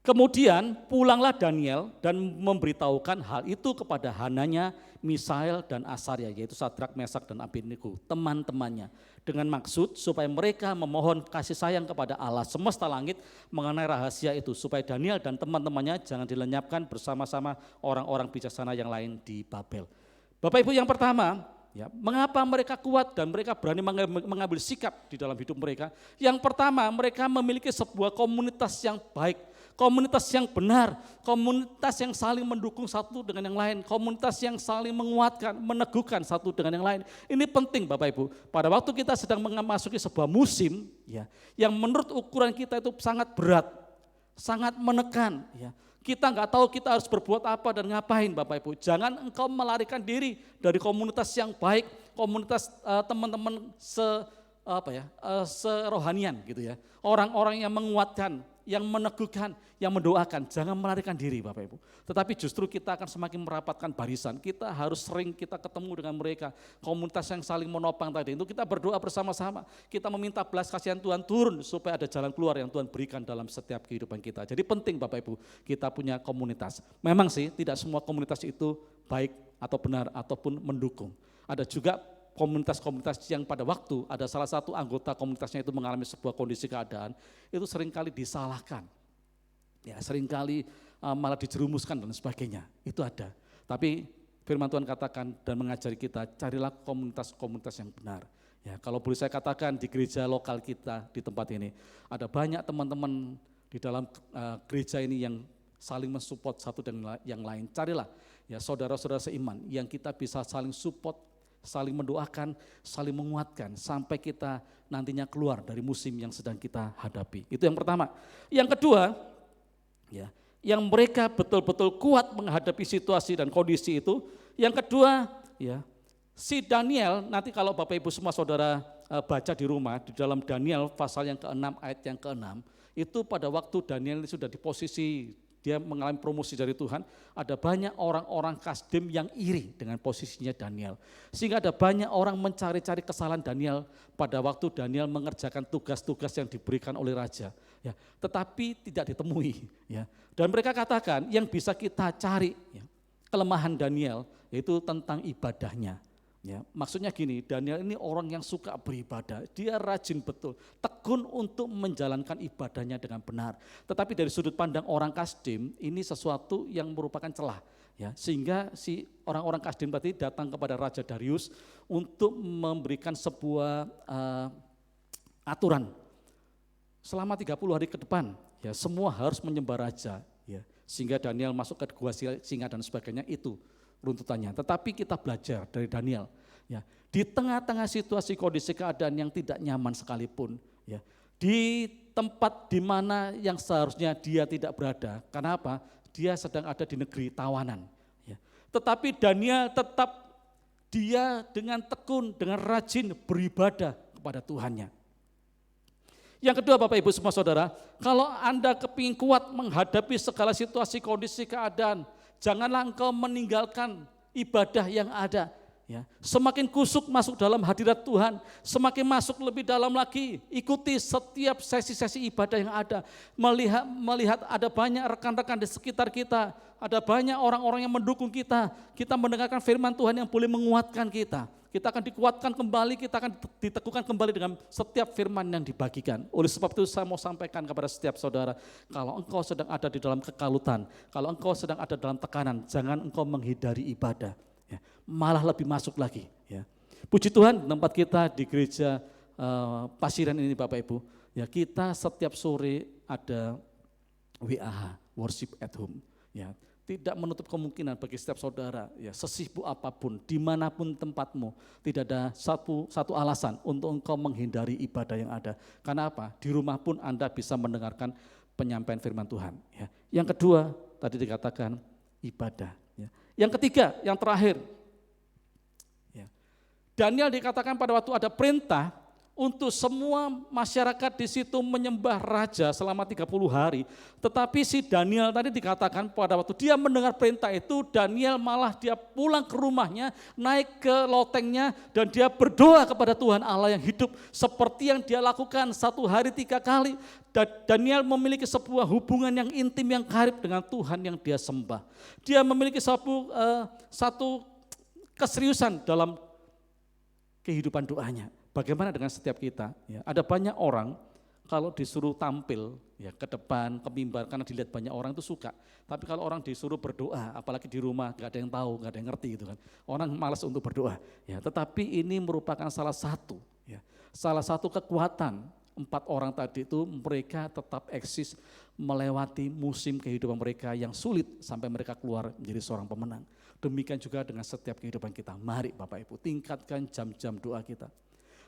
Kemudian pulanglah Daniel dan memberitahukan hal itu kepada Hananya, Misael, dan Asaria, yaitu Sadrak, Mesak, dan Abednego, teman-temannya, dengan maksud supaya mereka memohon kasih sayang kepada Allah semesta langit mengenai rahasia itu, supaya Daniel dan teman-temannya jangan dilenyapkan bersama-sama orang-orang bijaksana yang lain di Babel. Bapak Ibu, yang pertama, ya, mengapa mereka kuat dan mereka berani mengambil sikap di dalam hidup mereka? Yang pertama, mereka memiliki sebuah komunitas yang baik, komunitas yang benar, komunitas yang saling mendukung satu dengan yang lain, komunitas yang saling menguatkan, meneguhkan satu dengan yang lain. Ini penting Bapak Ibu, pada waktu kita sedang memasuki sebuah musim ya, yang menurut ukuran kita itu sangat berat, sangat menekan. Ya. Kita nggak tahu kita harus berbuat apa dan ngapain Bapak Ibu. Jangan engkau melarikan diri dari komunitas yang baik, komunitas teman-teman serohanian gitu ya. Orang-orang yang menguatkan, yang meneguhkan, yang mendoakan, jangan melarikan diri Bapak Ibu. Tetapi justru kita akan semakin merapatkan barisan, kita harus sering kita ketemu dengan mereka, komunitas yang saling menopang tadi, itu kita berdoa bersama-sama, kita meminta belas kasihan Tuhan turun supaya ada jalan keluar yang Tuhan berikan dalam setiap kehidupan kita. Jadi penting Bapak Ibu, kita punya komunitas. Memang sih tidak semua komunitas itu baik atau benar ataupun mendukung. Ada juga komunitas-komunitas yang pada waktu ada salah satu anggota komunitasnya itu mengalami sebuah kondisi keadaan, itu seringkali disalahkan, ya seringkali malah dijerumuskan dan sebagainya, itu ada. Tapi firman Tuhan katakan dan mengajari kita, carilah komunitas-komunitas yang benar. Ya, kalau boleh saya katakan di gereja lokal kita di tempat ini, ada banyak teman-teman di dalam gereja ini yang saling mensupport satu dan yang lain. Carilah ya saudara-saudara seiman yang kita bisa saling support, saling mendoakan, saling menguatkan sampai kita nantinya keluar dari musim yang sedang kita hadapi. Itu yang pertama. Yang kedua, ya, yang mereka betul-betul kuat menghadapi situasi dan kondisi itu. Yang kedua, ya, si Daniel, nanti kalau Bapak Ibu semua saudara baca di rumah, di dalam Daniel pasal yang ke-6 ayat yang ke-6, itu pada waktu Daniel ini sudah di posisi dia mengalami promosi dari Tuhan, ada banyak orang-orang Kasdim yang iri dengan posisinya Daniel. Sehingga ada banyak orang mencari-cari kesalahan Daniel pada waktu Daniel mengerjakan tugas-tugas yang diberikan oleh raja. Ya, tetapi tidak ditemui. Ya. Dan mereka katakan yang bisa kita cari ya, kelemahan Daniel yaitu tentang ibadahnya. Ya, maksudnya gini, Daniel ini orang yang suka beribadah, dia rajin betul, tekun untuk menjalankan ibadahnya dengan benar. Tetapi dari sudut pandang orang Kasdim, ini sesuatu yang merupakan celah. Ya, sehingga si orang-orang Kasdim tadi datang kepada Raja Darius untuk memberikan sebuah aturan. Selama 30 hari ke depan, ya semua harus menyembah raja. Ya, sehingga Daniel masuk ke gua singa dan sebagainya itu runtutannya. Tetapi kita belajar dari Daniel, ya, di tengah-tengah situasi kondisi keadaan yang tidak nyaman sekalipun, ya, di tempat di mana yang seharusnya dia tidak berada. Karena apa? Dia sedang ada di negeri tawanan. Ya. Tetapi Daniel tetap dia dengan tekun, dengan rajin beribadah kepada Tuhannya. Yang kedua Bapak Ibu semua saudara, kalau Anda kepingin kuat menghadapi segala situasi kondisi keadaan, janganlah engkau meninggalkan ibadah yang ada. Ya, semakin kusuk masuk dalam hadirat Tuhan, semakin masuk lebih dalam lagi, ikuti setiap sesi-sesi ibadah yang ada. Melihat ada banyak rekan-rekan di sekitar kita, ada banyak orang-orang yang mendukung kita. Kita mendengarkan firman Tuhan yang boleh menguatkan kita. Kita akan dikuatkan kembali, kita akan diteguhkan kembali dengan setiap firman yang dibagikan. Oleh sebab itu saya mau sampaikan kepada setiap saudara, kalau engkau sedang ada di dalam kekalutan, kalau engkau sedang ada dalam tekanan, jangan engkau menghindari ibadah. Ya, malah lebih masuk lagi. Ya. Puji Tuhan tempat kita di gereja Pasiran ini Bapak Ibu, ya kita setiap sore ada WAH, Worship at Home. Ya. Tidak menutup kemungkinan bagi setiap saudara, ya sesibuk apapun, dimanapun tempatmu, tidak ada satu alasan untuk engkau menghindari ibadah yang ada. Karena apa? Di rumah pun Anda bisa mendengarkan penyampaian firman Tuhan. Ya. Yang kedua, tadi dikatakan ibadah. Ya. Yang ketiga, yang terakhir, ya. Daniel dikatakan pada waktu ada perintah untuk semua masyarakat di situ menyembah raja selama 30 hari. Tetapi si Daniel tadi dikatakan pada waktu dia mendengar perintah itu, Daniel malah dia pulang ke rumahnya, naik ke lotengnya dan dia berdoa kepada Tuhan Allah yang hidup. Seperti yang dia lakukan 1 hari 3 kali. Daniel memiliki sebuah hubungan yang intim, yang karib dengan Tuhan yang dia sembah. Dia memiliki satu keseriusan dalam kehidupan doanya. Bagaimana dengan setiap kita? Ya, ada banyak orang kalau disuruh tampil ya ke depan, ke mimbar, karena dilihat banyak orang itu suka. Tapi kalau orang disuruh berdoa, apalagi di rumah, gak ada yang tahu, gak ada yang ngerti gitu kan. Orang malas untuk berdoa. Ya, tetapi ini merupakan salah satu kekuatan 4 orang tadi itu, mereka tetap eksis melewati musim kehidupan mereka yang sulit sampai mereka keluar menjadi seorang pemenang. Demikian juga dengan setiap kehidupan kita. Mari Bapak Ibu tingkatkan jam-jam doa kita.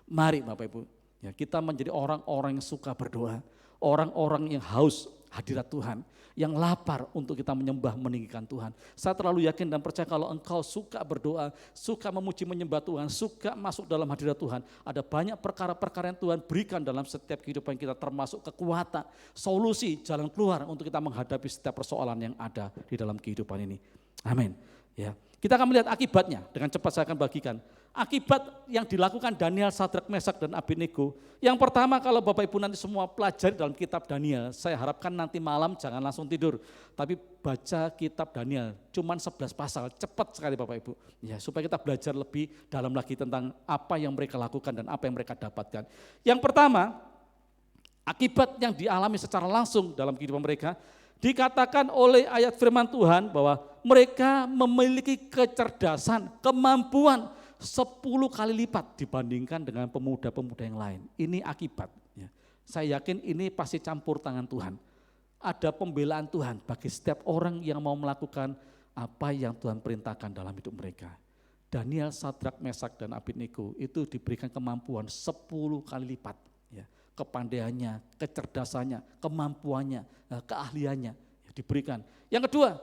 Mari Bapak Ibu, ya, kita menjadi orang-orang yang suka berdoa, Orang-orang yang haus hadirat Tuhan, yang lapar untuk kita menyembah meninggikan Tuhan. Saya terlalu yakin dan percaya kalau engkau suka berdoa, suka memuji menyembah Tuhan, suka masuk dalam hadirat Tuhan, ada banyak perkara-perkara yang Tuhan berikan dalam setiap kehidupan kita, termasuk kekuatan, solusi, jalan keluar untuk kita menghadapi setiap persoalan yang ada di dalam kehidupan ini. Amin. Ya, kita akan melihat akibatnya, dengan cepat saya akan bagikan. Akibat yang dilakukan Daniel, Sadrak, Mesak, dan Abednego. Yang pertama, kalau Bapak Ibu nanti semua pelajari dalam kitab Daniel, saya harapkan nanti malam jangan langsung tidur, tapi baca kitab Daniel, cuman 11 pasal, cepat sekali Bapak Ibu. Ya, supaya kita belajar lebih dalam lagi tentang apa yang mereka lakukan dan apa yang mereka dapatkan. Yang pertama, akibat yang dialami secara langsung dalam kehidupan mereka, dikatakan oleh ayat firman Tuhan bahwa mereka memiliki kecerdasan, kemampuan 10 kali lipat dibandingkan dengan pemuda-pemuda yang lain. Ini akibat. Ya. Saya yakin ini pasti campur tangan Tuhan. Ada pembelaan Tuhan bagi setiap orang yang mau melakukan apa yang Tuhan perintahkan dalam hidup mereka. Daniel, Sadrak, Mesak, dan Abednego itu diberikan kemampuan 10 kali lipat. Ya. Kepandaiannya, kecerdasannya, kemampuannya, keahliannya diberikan. Yang kedua,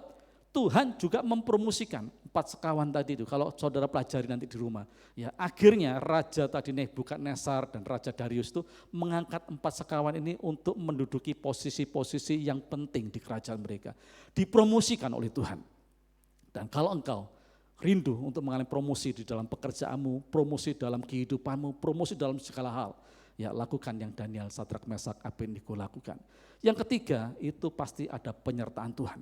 Tuhan juga mempromosikan 4 sekawan tadi itu, kalau saudara pelajari nanti di rumah. Ya, akhirnya Raja tadi Nebukadnezar dan Raja Darius itu mengangkat 4 sekawan ini untuk menduduki posisi-posisi yang penting di kerajaan mereka. Dipromosikan oleh Tuhan. Dan kalau engkau rindu untuk mengalami promosi di dalam pekerjaanmu, promosi dalam kehidupanmu, promosi dalam segala hal, ya lakukan yang Daniel, Sadrak, Mesak, Abednego lakukan. Yang ketiga, itu pasti ada penyertaan Tuhan.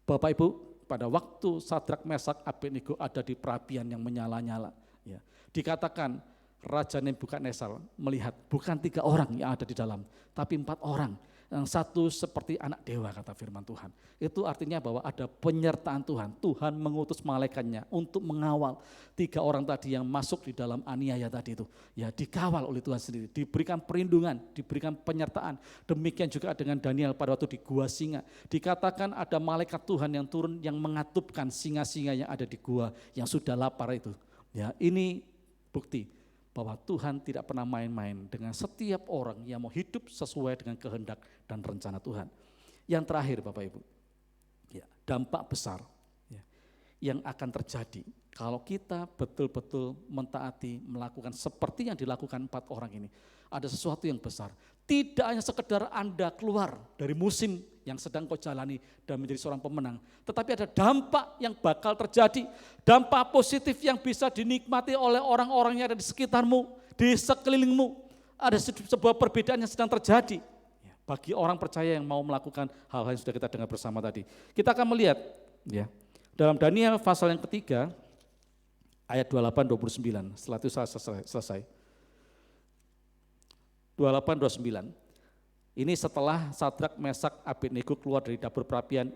Bapak Ibu, pada waktu Sadrak, Mesak, Abednego ada di perapian yang menyala-nyala, ya, dikatakan Raja Nebukadnezar melihat bukan 3 orang yang ada di dalam, tapi 4 orang. Yang satu seperti anak dewa, kata firman Tuhan. Itu artinya bahwa ada penyertaan Tuhan. Tuhan mengutus malaikatnya untuk mengawal 3 orang tadi yang masuk di dalam aniaya tadi itu. Ya, dikawal oleh Tuhan sendiri, diberikan perlindungan, diberikan penyertaan. Demikian juga dengan Daniel pada waktu di gua singa. Dikatakan ada malaikat Tuhan yang turun yang mengatupkan singa-singa yang ada di gua yang sudah lapar itu. Ya, ini bukti bahwa Tuhan tidak pernah main-main dengan setiap orang yang mau hidup sesuai dengan kehendak dan rencana Tuhan. Yang terakhir Bapak Ibu, ya, dampak besar ya, yang akan terjadi kalau kita betul-betul mentaati, melakukan seperti yang dilakukan 4 orang ini. Ada sesuatu yang besar. Tidak hanya sekedar Anda keluar dari musim yang sedang kau jalani dan menjadi seorang pemenang, tetapi ada dampak yang bakal terjadi, dampak positif yang bisa dinikmati oleh orang-orang yang ada di sekitarmu, di sekelilingmu. Ada sebuah perbedaan yang sedang terjadi bagi orang percaya yang mau melakukan hal-hal yang sudah kita dengar bersama tadi. Kita akan melihat ya, dalam Daniel pasal yang ketiga, ayat 28-29, setelah itu selesai. 28-29. Ini setelah Sadrak, Mesak, Abednego keluar dari dapur perapian,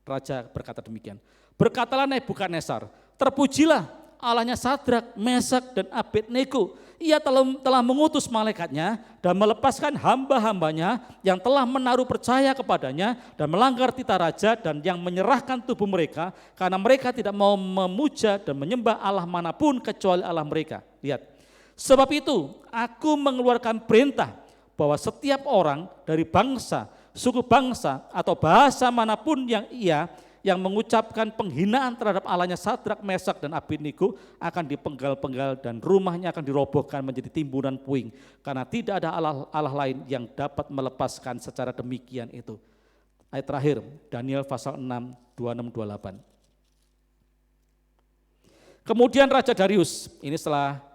Raja berkata demikian. Berkatalah Nebukadnezar, terpujilah Allahnya Sadrak, Mesak, dan Abednego. Ia telah mengutus malaikatnya dan melepaskan hamba-hambanya yang telah menaruh percaya kepadanya dan melanggar titah raja dan yang menyerahkan tubuh mereka karena mereka tidak mau memuja dan menyembah Allah manapun kecuali Allah mereka. Lihat. Sebab itu aku mengeluarkan perintah bahwa setiap orang dari bangsa, suku bangsa atau bahasa manapun yang mengucapkan penghinaan terhadap Allahnya Sadrak, Mesak, dan Abednego akan dipenggal-penggal dan rumahnya akan dirobohkan menjadi timbunan puing karena tidak ada Allah lain yang dapat melepaskan secara demikian itu. Ayat terakhir Daniel pasal 6, 26-28. Kemudian Raja Darius, ini setelah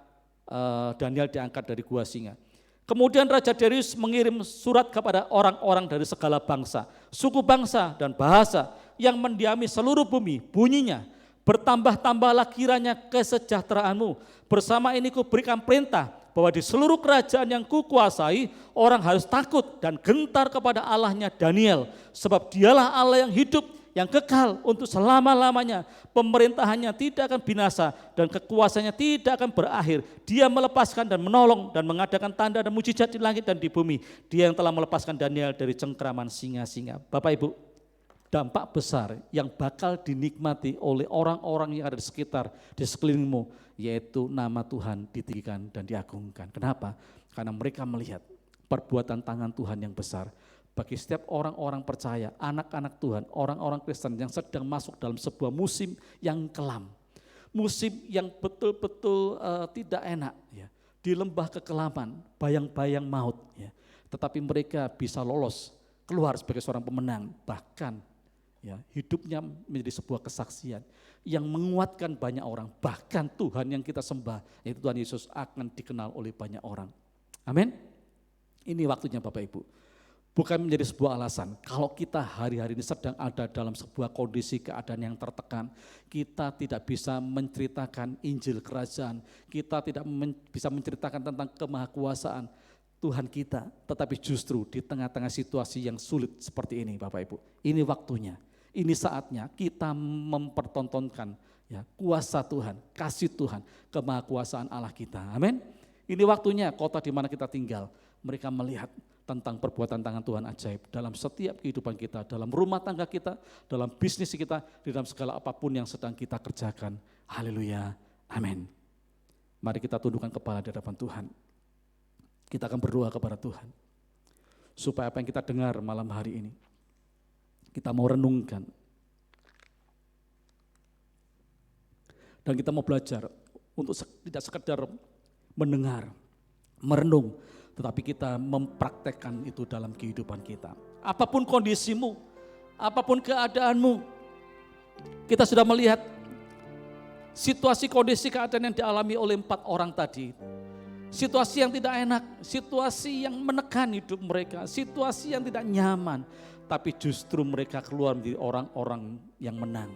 Daniel diangkat dari gua singa. Kemudian Raja Darius mengirim surat kepada orang-orang dari segala bangsa, suku bangsa dan bahasa yang mendiami seluruh bumi. Bunyinya, bertambah-tambahlah kiranya kesejahteraanmu. Bersama ini kuberikan perintah bahwa di seluruh kerajaan yang kukuasai orang harus takut dan gentar kepada Allahnya Daniel. Sebab dialah Allah yang hidup, yang kekal untuk selama-lamanya. Pemerintahannya tidak akan binasa dan kekuasaannya tidak akan berakhir. Dia melepaskan dan menolong dan mengadakan tanda dan mujizat di langit dan di bumi. Dia yang telah melepaskan Daniel dari cengkraman singa-singa. Bapak Ibu, dampak besar yang bakal dinikmati oleh orang-orang yang ada di sekitar, di sekelilingmu, yaitu nama Tuhan ditinggikan dan diagungkan. Kenapa? Karena mereka melihat perbuatan tangan Tuhan yang besar bagi setiap orang-orang percaya, anak-anak Tuhan, orang-orang Kristen yang sedang masuk dalam sebuah musim yang kelam. Musim yang betul-betul tidak enak, ya. Di lembah kekelaman, bayang-bayang maut, ya. Tetapi mereka bisa lolos keluar sebagai seorang pemenang, bahkan ya, hidupnya menjadi sebuah kesaksian yang menguatkan banyak orang. Bahkan Tuhan yang kita sembah, yaitu Tuhan Yesus, akan dikenal oleh banyak orang. Amin. Ini waktunya Bapak Ibu. Bukan menjadi sebuah alasan kalau kita hari-hari ini sedang ada dalam sebuah kondisi keadaan yang tertekan, kita tidak bisa menceritakan Injil Kerajaan, kita tidak bisa menceritakan tentang kemahakuasaan Tuhan kita, tetapi justru di tengah-tengah situasi yang sulit seperti ini Bapak Ibu, ini waktunya, ini saatnya kita mempertontonkan ya, kuasa Tuhan, kasih Tuhan, kemahakuasaan Allah kita. Amin. Ini waktunya kota di mana kita tinggal, mereka melihat tentang perbuatan tangan Tuhan ajaib dalam setiap kehidupan kita, dalam rumah tangga kita, dalam bisnis kita, di dalam segala apapun yang sedang kita kerjakan. Haleluya, amin. Mari kita tundukkan kepala di hadapan Tuhan. Kita akan berdoa kepada Tuhan, supaya apa yang kita dengar malam hari ini, kita mau renungkan. Dan kita mau belajar untuk tidak sekedar mendengar, merenung, tetapi kita mempraktekkan itu dalam kehidupan kita. Apapun kondisimu, apapun keadaanmu, kita sudah melihat situasi kondisi keadaan yang dialami oleh 4 orang tadi. Situasi yang tidak enak, situasi yang menekan hidup mereka, situasi yang tidak nyaman. Tapi justru mereka keluar menjadi orang-orang yang menang.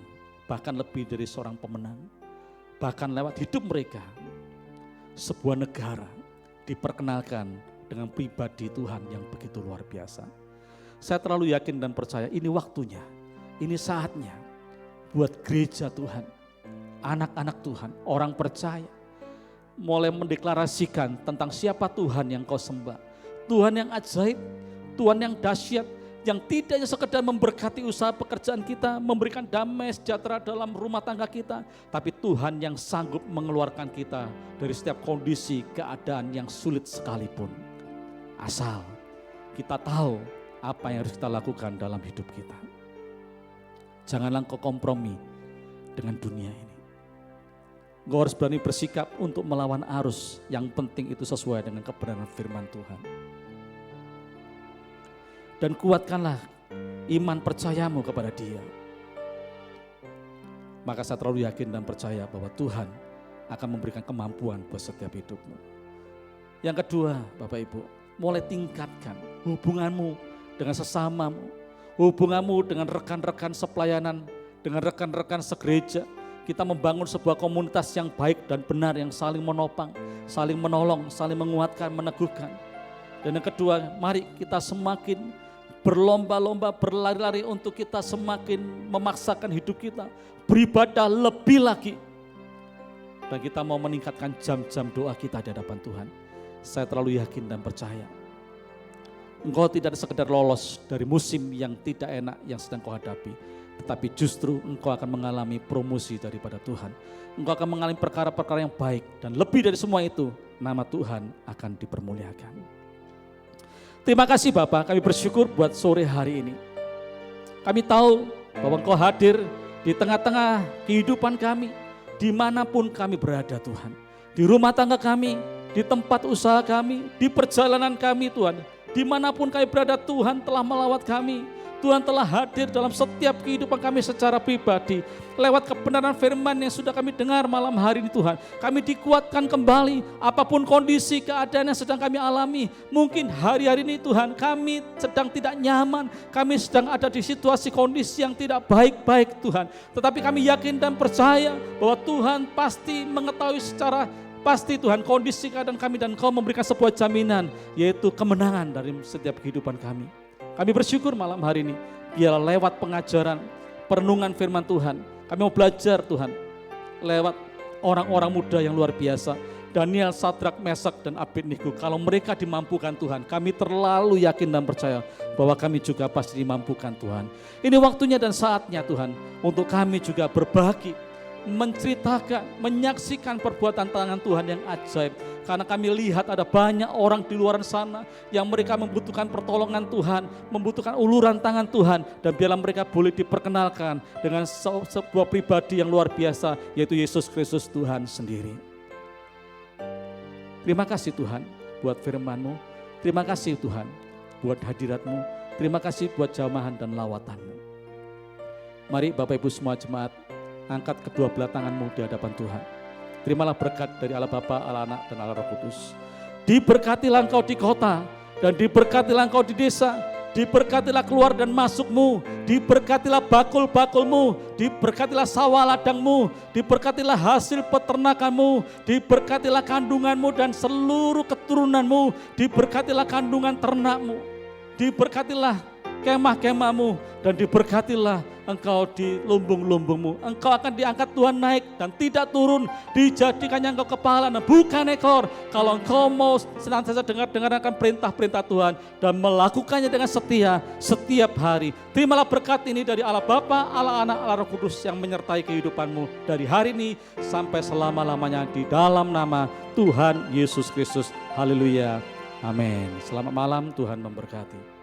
Bahkan lebih dari seorang pemenang. Bahkan lewat hidup mereka, sebuah negara diperkenalkan dengan pribadi Tuhan yang begitu luar biasa. Saya terlalu yakin dan percaya ini waktunya, ini saatnya buat gereja Tuhan, anak-anak Tuhan, orang percaya, mulai mendeklarasikan tentang siapa Tuhan yang kau sembah. Tuhan yang ajaib, Tuhan yang dahsyat, yang tidak hanya sekedar memberkati usaha pekerjaan kita, memberikan damai sejahtera dalam rumah tangga kita, tapi Tuhan yang sanggup mengeluarkan kita dari setiap kondisi keadaan yang sulit sekalipun. Asal kita tahu apa yang harus kita lakukan dalam hidup kita. Janganlah engkau kompromi dengan dunia ini. Engkau harus berani bersikap untuk melawan arus, yang penting itu sesuai dengan kebenaran firman Tuhan. Dan kuatkanlah iman percayamu kepada Dia. Maka saya terlalu yakin dan percaya bahwa Tuhan akan memberikan kemampuan buat setiap hidupmu. Yang kedua, Bapak Ibu, mulai tingkatkan hubunganmu dengan sesamamu, hubunganmu dengan rekan-rekan sepelayanan, dengan rekan-rekan segereja. Kita membangun sebuah komunitas yang baik dan benar, yang saling menopang, saling menolong, saling menguatkan, meneguhkan. Dan yang kedua, mari kita semakin berlomba-lomba, berlari-lari untuk kita semakin memaksakan hidup kita beribadah lebih lagi. Dan kita mau meningkatkan jam-jam doa kita di hadapan Tuhan. Saya terlalu yakin dan percaya, engkau tidak sekedar lolos dari musim yang tidak enak yang sedang kau hadapi, tetapi justru engkau akan mengalami promosi daripada Tuhan. Engkau akan mengalami perkara-perkara yang baik, dan lebih dari semua itu, nama Tuhan akan dipermuliakan. Terima kasih Bapak, kami bersyukur buat sore hari ini. Kami tahu bahwa Engkau hadir di tengah-tengah kehidupan kami, dimanapun kami berada Tuhan. Di rumah tangga kami, di tempat usaha kami, di perjalanan kami Tuhan. Dimanapun kami berada, Tuhan telah melawat kami. Tuhan telah hadir dalam setiap kehidupan kami secara pribadi. Lewat kebenaran firman yang sudah kami dengar malam hari ini Tuhan. Kami dikuatkan kembali apapun kondisi keadaan yang sedang kami alami. Mungkin hari-hari ini Tuhan kami sedang tidak nyaman. Kami sedang ada di situasi kondisi yang tidak baik-baik Tuhan. Tetapi kami yakin dan percaya bahwa Tuhan pasti mengetahui secara pasti Tuhan kondisi keadaan kami, dan Kau memberikan sebuah jaminan, yaitu kemenangan dari setiap kehidupan kami. Kami bersyukur malam hari ini, biarlah lewat pengajaran, perenungan firman Tuhan, kami mau belajar Tuhan, lewat orang-orang muda yang luar biasa, Daniel, Sadrak, Mesak, dan Abednego. Kalau mereka dimampukan Tuhan, kami terlalu yakin dan percaya bahwa kami juga pasti dimampukan Tuhan. Ini waktunya dan saatnya Tuhan, untuk kami juga berbagi, menceritakan, menyaksikan perbuatan tangan Tuhan yang ajaib. Karena kami lihat ada banyak orang di luar sana yang mereka membutuhkan pertolongan Tuhan, membutuhkan uluran tangan Tuhan. Dan biarlah mereka boleh diperkenalkan dengan sebuah pribadi yang luar biasa, yaitu Yesus Kristus Tuhan sendiri. Terima kasih Tuhan buat firman-Mu. Terima kasih Tuhan buat hadirat-Mu. Terima kasih buat jamahan dan lawatan-Mu. Mari Bapak Ibu semua jemaat, angkat kedua belah tangan-Mu di hadapan Tuhan. Terimalah berkat dari Allah Bapa, Allah Anak, dan Allah Roh Kudus. Diberkatilah engkau di kota, dan diberkatilah engkau di desa. Diberkatilah keluar dan masukmu, diberkatilah bakul-bakulmu, diberkatilah sawah ladangmu, diberkatilah hasil peternakanmu, diberkatilah kandunganmu dan seluruh keturunanmu, diberkatilah kandungan ternakmu, diberkatilah kemah-kemahmu, dan diberkatilah engkau di lumbung-lumbungmu. Engkau akan diangkat Tuhan naik dan tidak turun, dijadikannya engkau kepala dan bukan ekor. Kalau engkau mau senantiasa dengar-dengarkan perintah-perintah Tuhan dan melakukannya dengan setia setiap hari. Terimalah berkat ini dari Allah Bapa, Allah Anak, Allah Roh Kudus yang menyertai kehidupanmu dari hari ini sampai selama-lamanya di dalam nama Tuhan Yesus Kristus. Haleluya. Amin. Selamat malam, Tuhan memberkati.